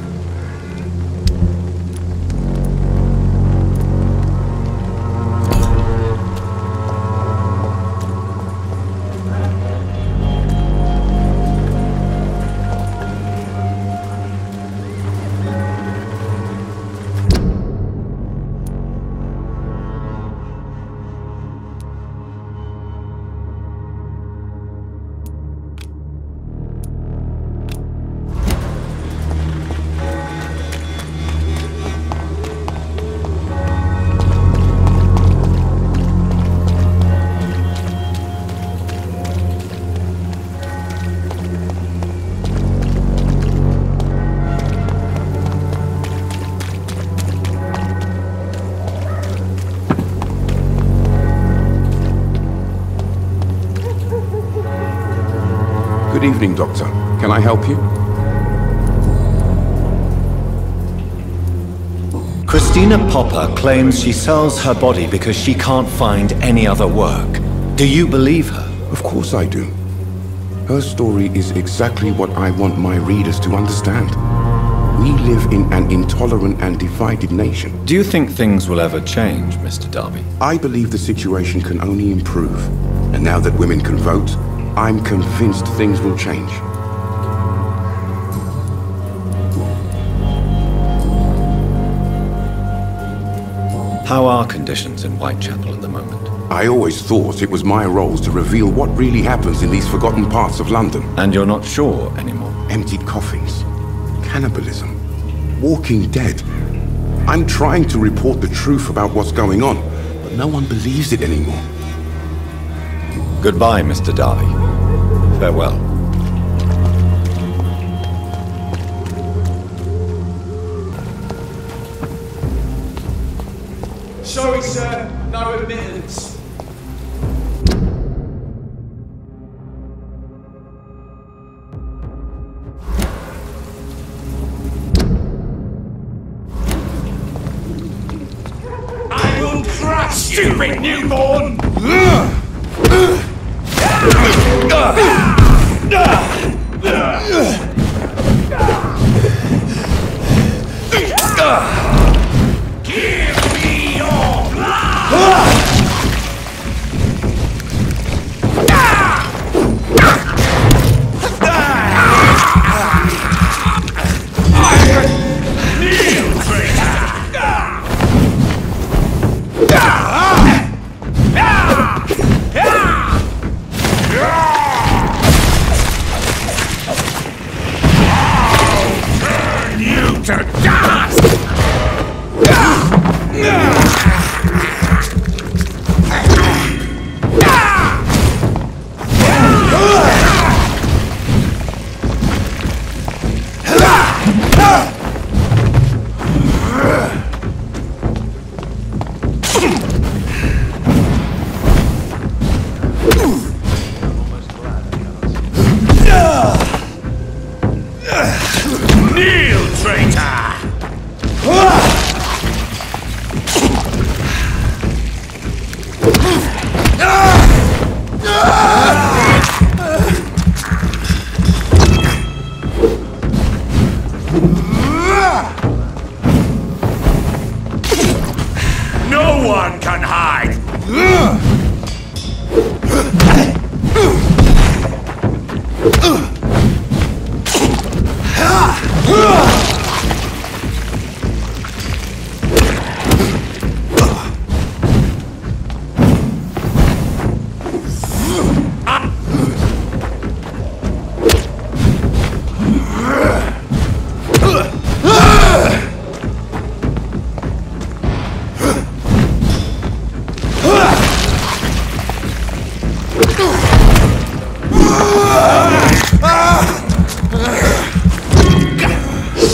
Good evening, Doctor. Can I help you?
Christina Popper claims she sells her body because she can't find any other work. Do you believe her?
Of course I do. Her story is exactly what I want my readers to understand. We live in an intolerant and divided nation.
Do you think things will ever change, Mr. Darby?
I believe the situation can only improve. And now that women can vote, I'm convinced things will change.
How are conditions in Whitechapel at the moment?
I always thought it was my role to reveal what really happens in these forgotten parts of London.
And you're not sure anymore?
Emptied coffins, cannibalism, walking dead. I'm trying to report the truth about what's going on, but no one believes it anymore.
Goodbye, Mr. Darby. Farewell.
Sorry, sir. No admittance. I will crush stupid newborn! Give me your blood! Kneel, traitor! You to dust! Kneel, traitor! No one can hide!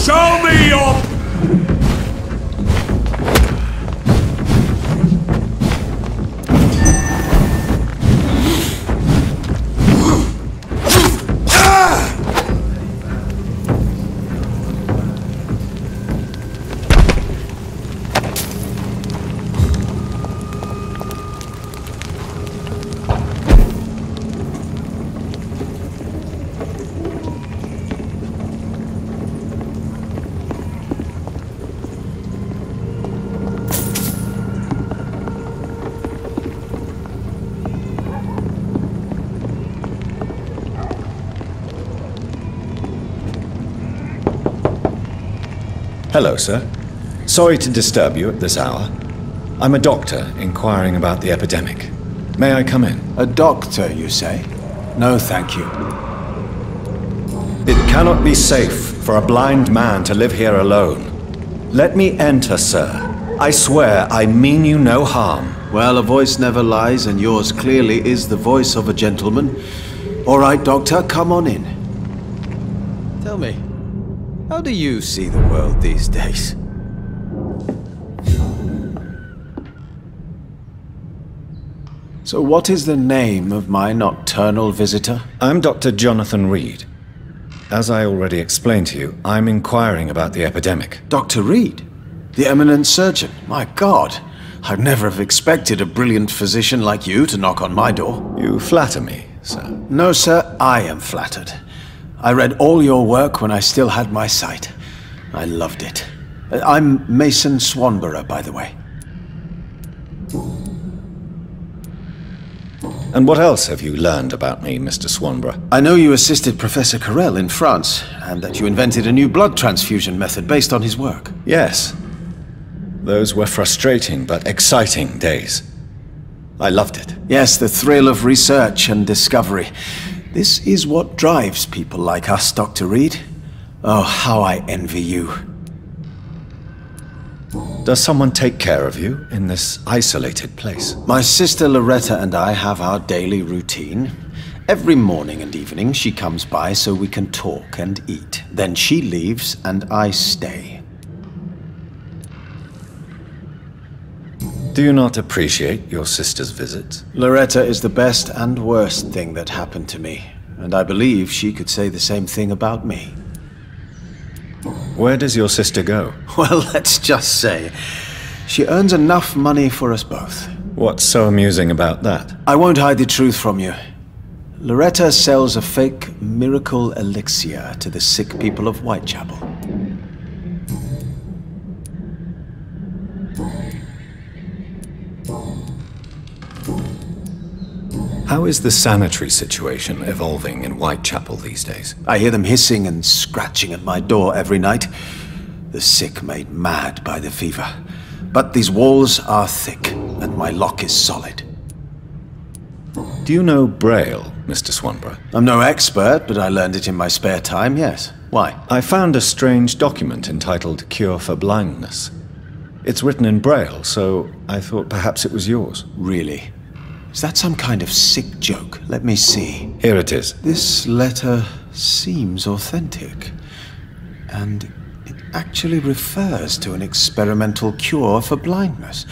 Show me your...
Hello, sir. Sorry to disturb you at this hour. I'm a doctor inquiring about the epidemic. May I come in?
A doctor, you say? No, thank you.
It cannot be safe for a blind man to live here alone. Let me enter, sir. I swear I mean you no harm.
Well, a voice never lies, and yours clearly is the voice of a gentleman. All right, Doctor, come on in. Tell me, how do you see the world these days? So what is the name of my nocturnal visitor?
I'm Dr. Jonathan Reed. As I already explained to you, I'm inquiring about the epidemic.
Dr. Reed? The eminent surgeon? My God! I'd never have expected a brilliant physician like you to knock on my door.
You flatter me, sir.
No, sir, I am flattered. I read all your work when I still had my sight. I loved it. I'm Mason Swanborough, by the way.
And what else have you learned about me, Mr. Swanborough?
I know you assisted Professor Carell in France, and that you invented a new blood transfusion method based on his work.
Yes. Those were frustrating but exciting days. I loved it.
Yes, the thrill of research and discovery. This is what drives people like us, Dr. Reed. Oh, how I envy you.
Does someone take care of you in this isolated place?
My sister Loretta and I have our daily routine. Every morning and evening she comes by so we can talk and eat. Then she leaves and I stay.
Do you not appreciate your sister's visits?
Loretta is the best and worst thing that happened to me, and I believe she could say the same thing about me.
Where does your sister go?
Well, let's just say, she earns enough money for us both.
What's so amusing about that?
I won't hide the truth from you. Loretta sells a fake miracle elixir to the sick people of Whitechapel.
How is the sanitary situation evolving in Whitechapel these days?
I hear them hissing and scratching at my door every night. The sick made mad by the fever. But these walls are thick, and my lock is solid.
Do you know Braille, Mr. Swanborough?
I'm no expert, but I learned it in my spare time, yes. Why?
I found a strange document entitled Cure for Blindness. It's written in Braille, so I thought perhaps it was yours.
Really? Is that some kind of sick joke? Let me see.
Here it is.
This letter seems authentic. And it actually refers to an experimental cure for blindness.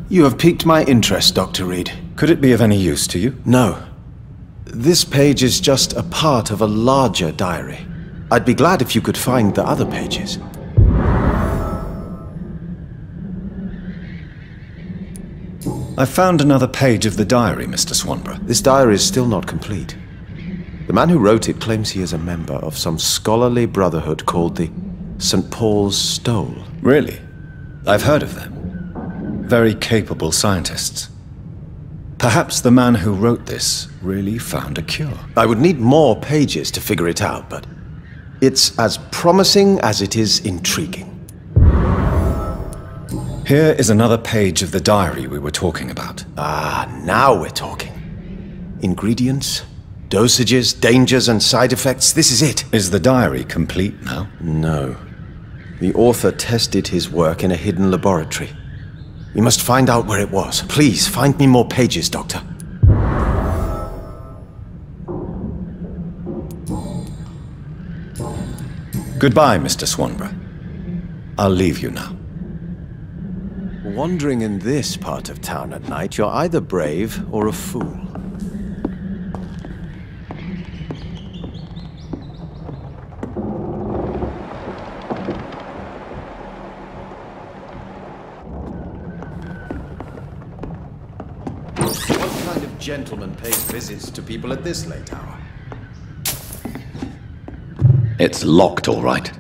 You have piqued my interest, Dr. Reed.
Could it be of any use to you?
No. This page is just a part of a larger diary. I'd be glad if you could find the other pages.
I found another page of the diary, Mr. Swanborough.
This diary is still not complete. The man who wrote it claims he is a member of some scholarly brotherhood called the St. Paul's Stole.
Really? I've heard of them. Very capable scientists. Perhaps the man who wrote this really found a cure.
I would need more pages to figure it out, but it's as promising as it is intriguing.
Here is another page of the diary we were talking about.
Ah, now we're talking. Ingredients, dosages, dangers, and side effects. This is it.
Is the diary complete now?
No. The author tested his work in a hidden laboratory. We must find out where it was. Please, find me more pages, Doctor.
Goodbye, Mr. Swanborough. I'll leave you now.
Wandering in this part of town at night, you're either brave or a fool. What kind of gentleman pays visits to people at this late hour?
It's locked, all right.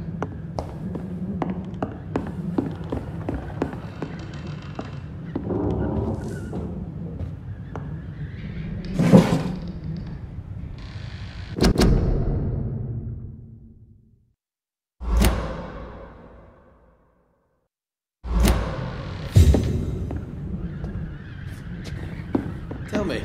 Tell me.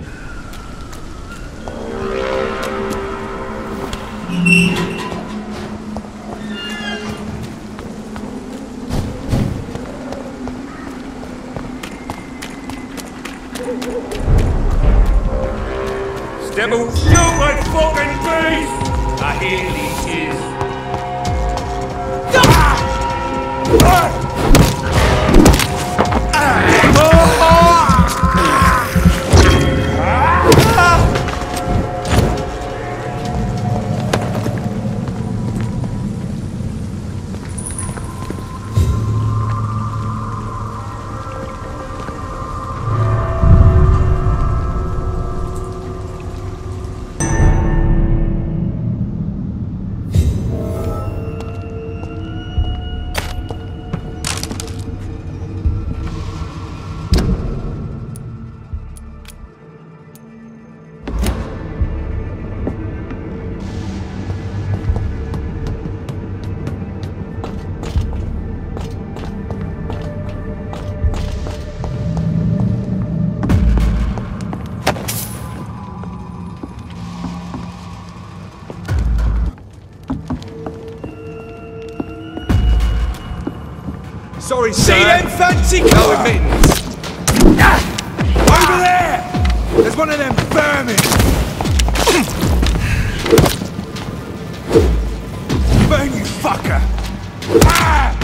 Step out, stupid fucking beast! I hear these is. sorry,
See
sir.
them fancy
No
cars?
admittance. Over there! There's one of them vermin! Burn, you fucker! Ah!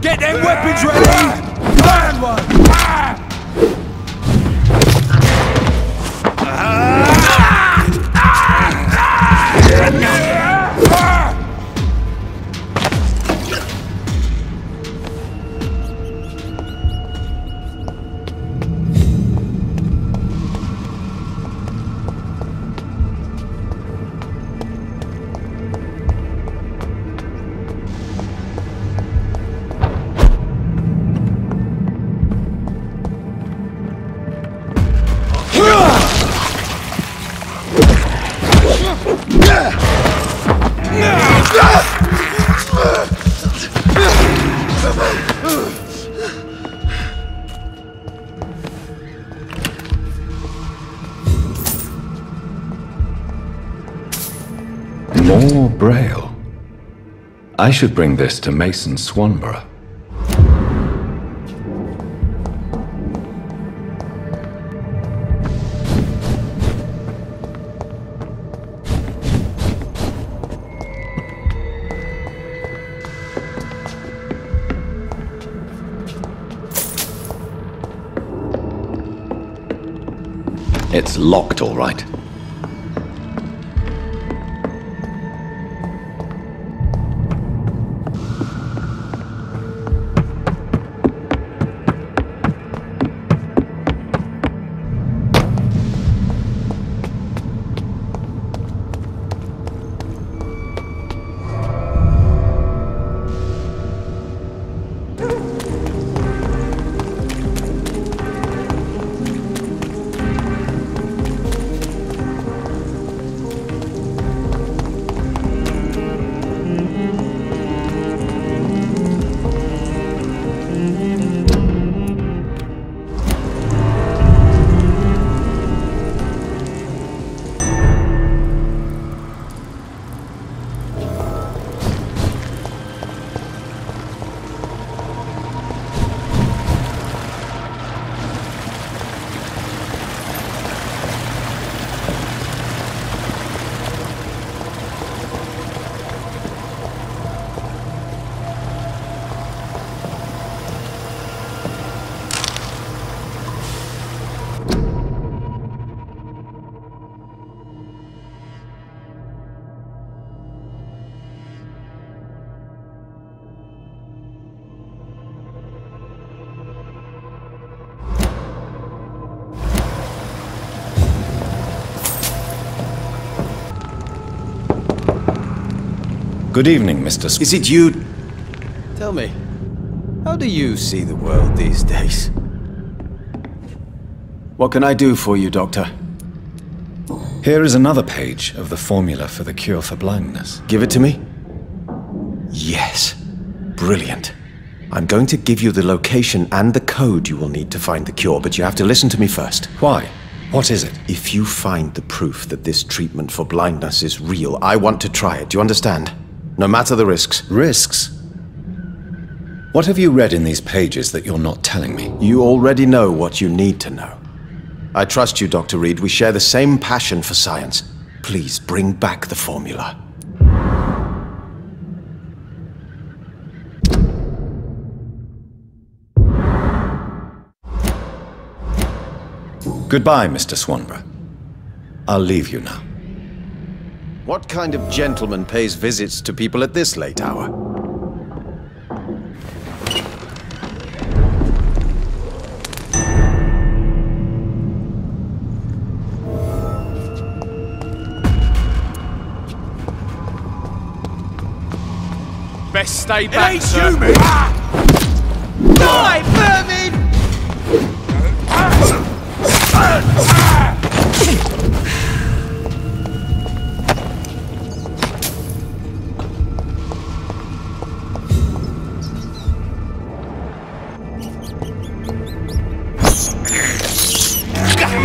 Get them weapons ready! Find one!
More Braille. I should bring this to Mason Swanborough. It's locked, all right. Good evening, Mr.
Is it you? Tell me, how do you see the world these days? What can I do for you, Doctor?
Here is another page of the formula for the cure for blindness.
Give it to me? Yes. Brilliant. I'm going to give you the location and the code you will need to find the cure, but you have to listen to me first.
Why? What is it?
If you find the proof that this treatment for blindness is real, I want to try it. Do you understand? No matter the risks.
Risks? What have you read in these pages that you're not telling me?
You already know what you need to know. I trust you, Dr. Reed. We share the same passion for science. Please bring back the formula.
Goodbye, Mr. Swanborough. I'll leave you now.
What kind of gentleman pays visits to people at this late hour?
Best stay back, sir.
Human! Die, vermin!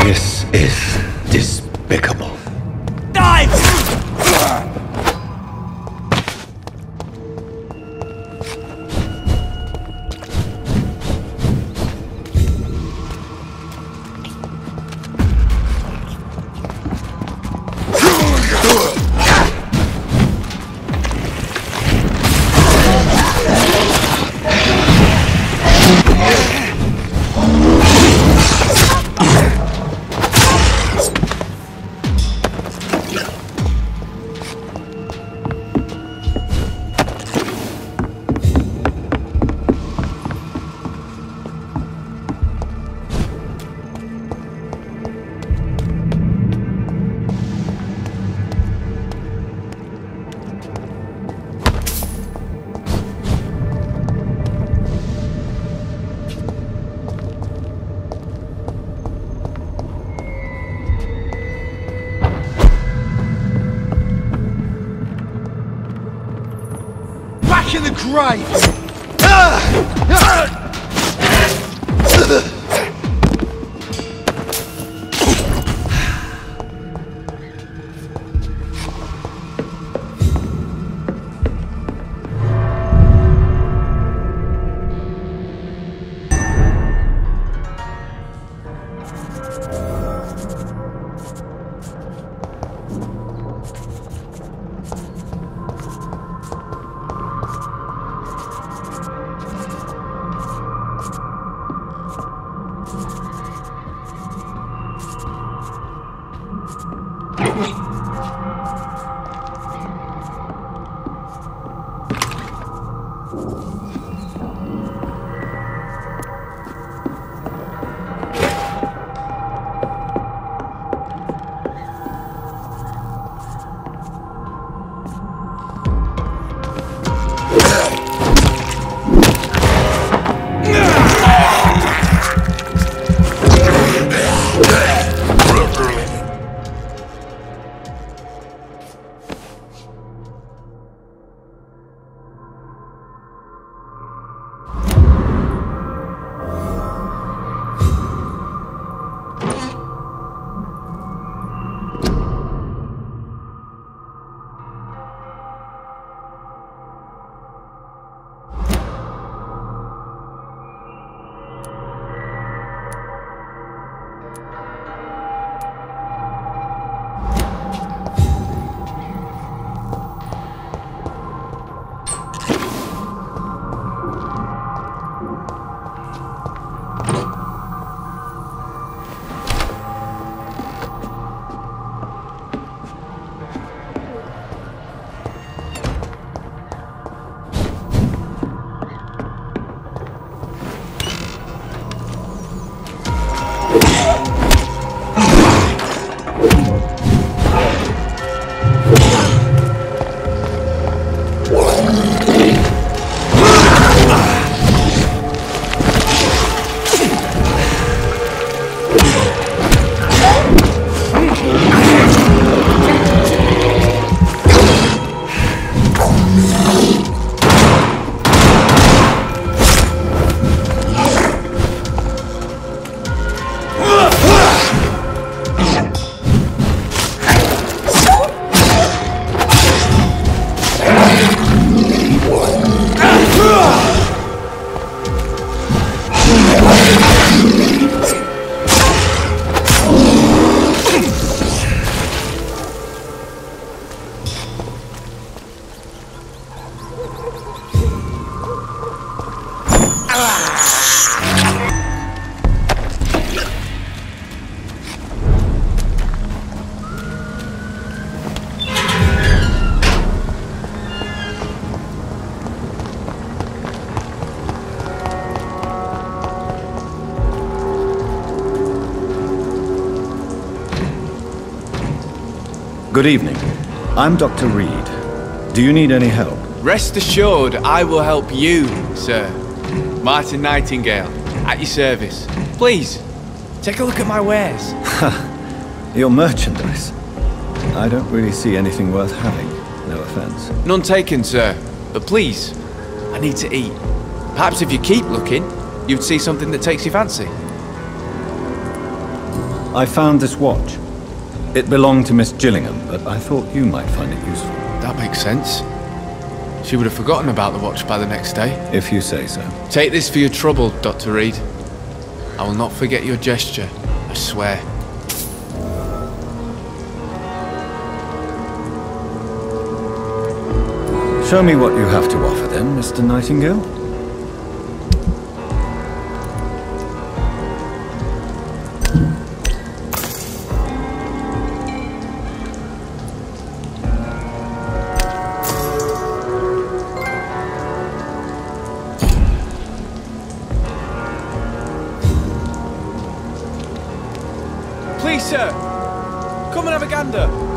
This is despicable.
Die! In the grave!
Good evening. I'm Dr. Reed. Do you need any help?
Rest assured, I will help you, sir. Martin Nightingale, at your service. Please, take a look at my wares.
Your merchandise. I don't really see anything worth having. No offense.
None taken, sir. But please, I need to eat. Perhaps if you keep looking, you'd see something that takes your fancy.
I found this watch. It belonged to Miss Gillingham, but I thought you might find it useful.
That makes sense. She would have forgotten about the watch by the next day.
If you say so.
Take this for your trouble, Dr. Reed. I will not forget your gesture, I swear.
Show me what you have to offer then, Mr. Nightingale.
Please, sir, come and have a gander.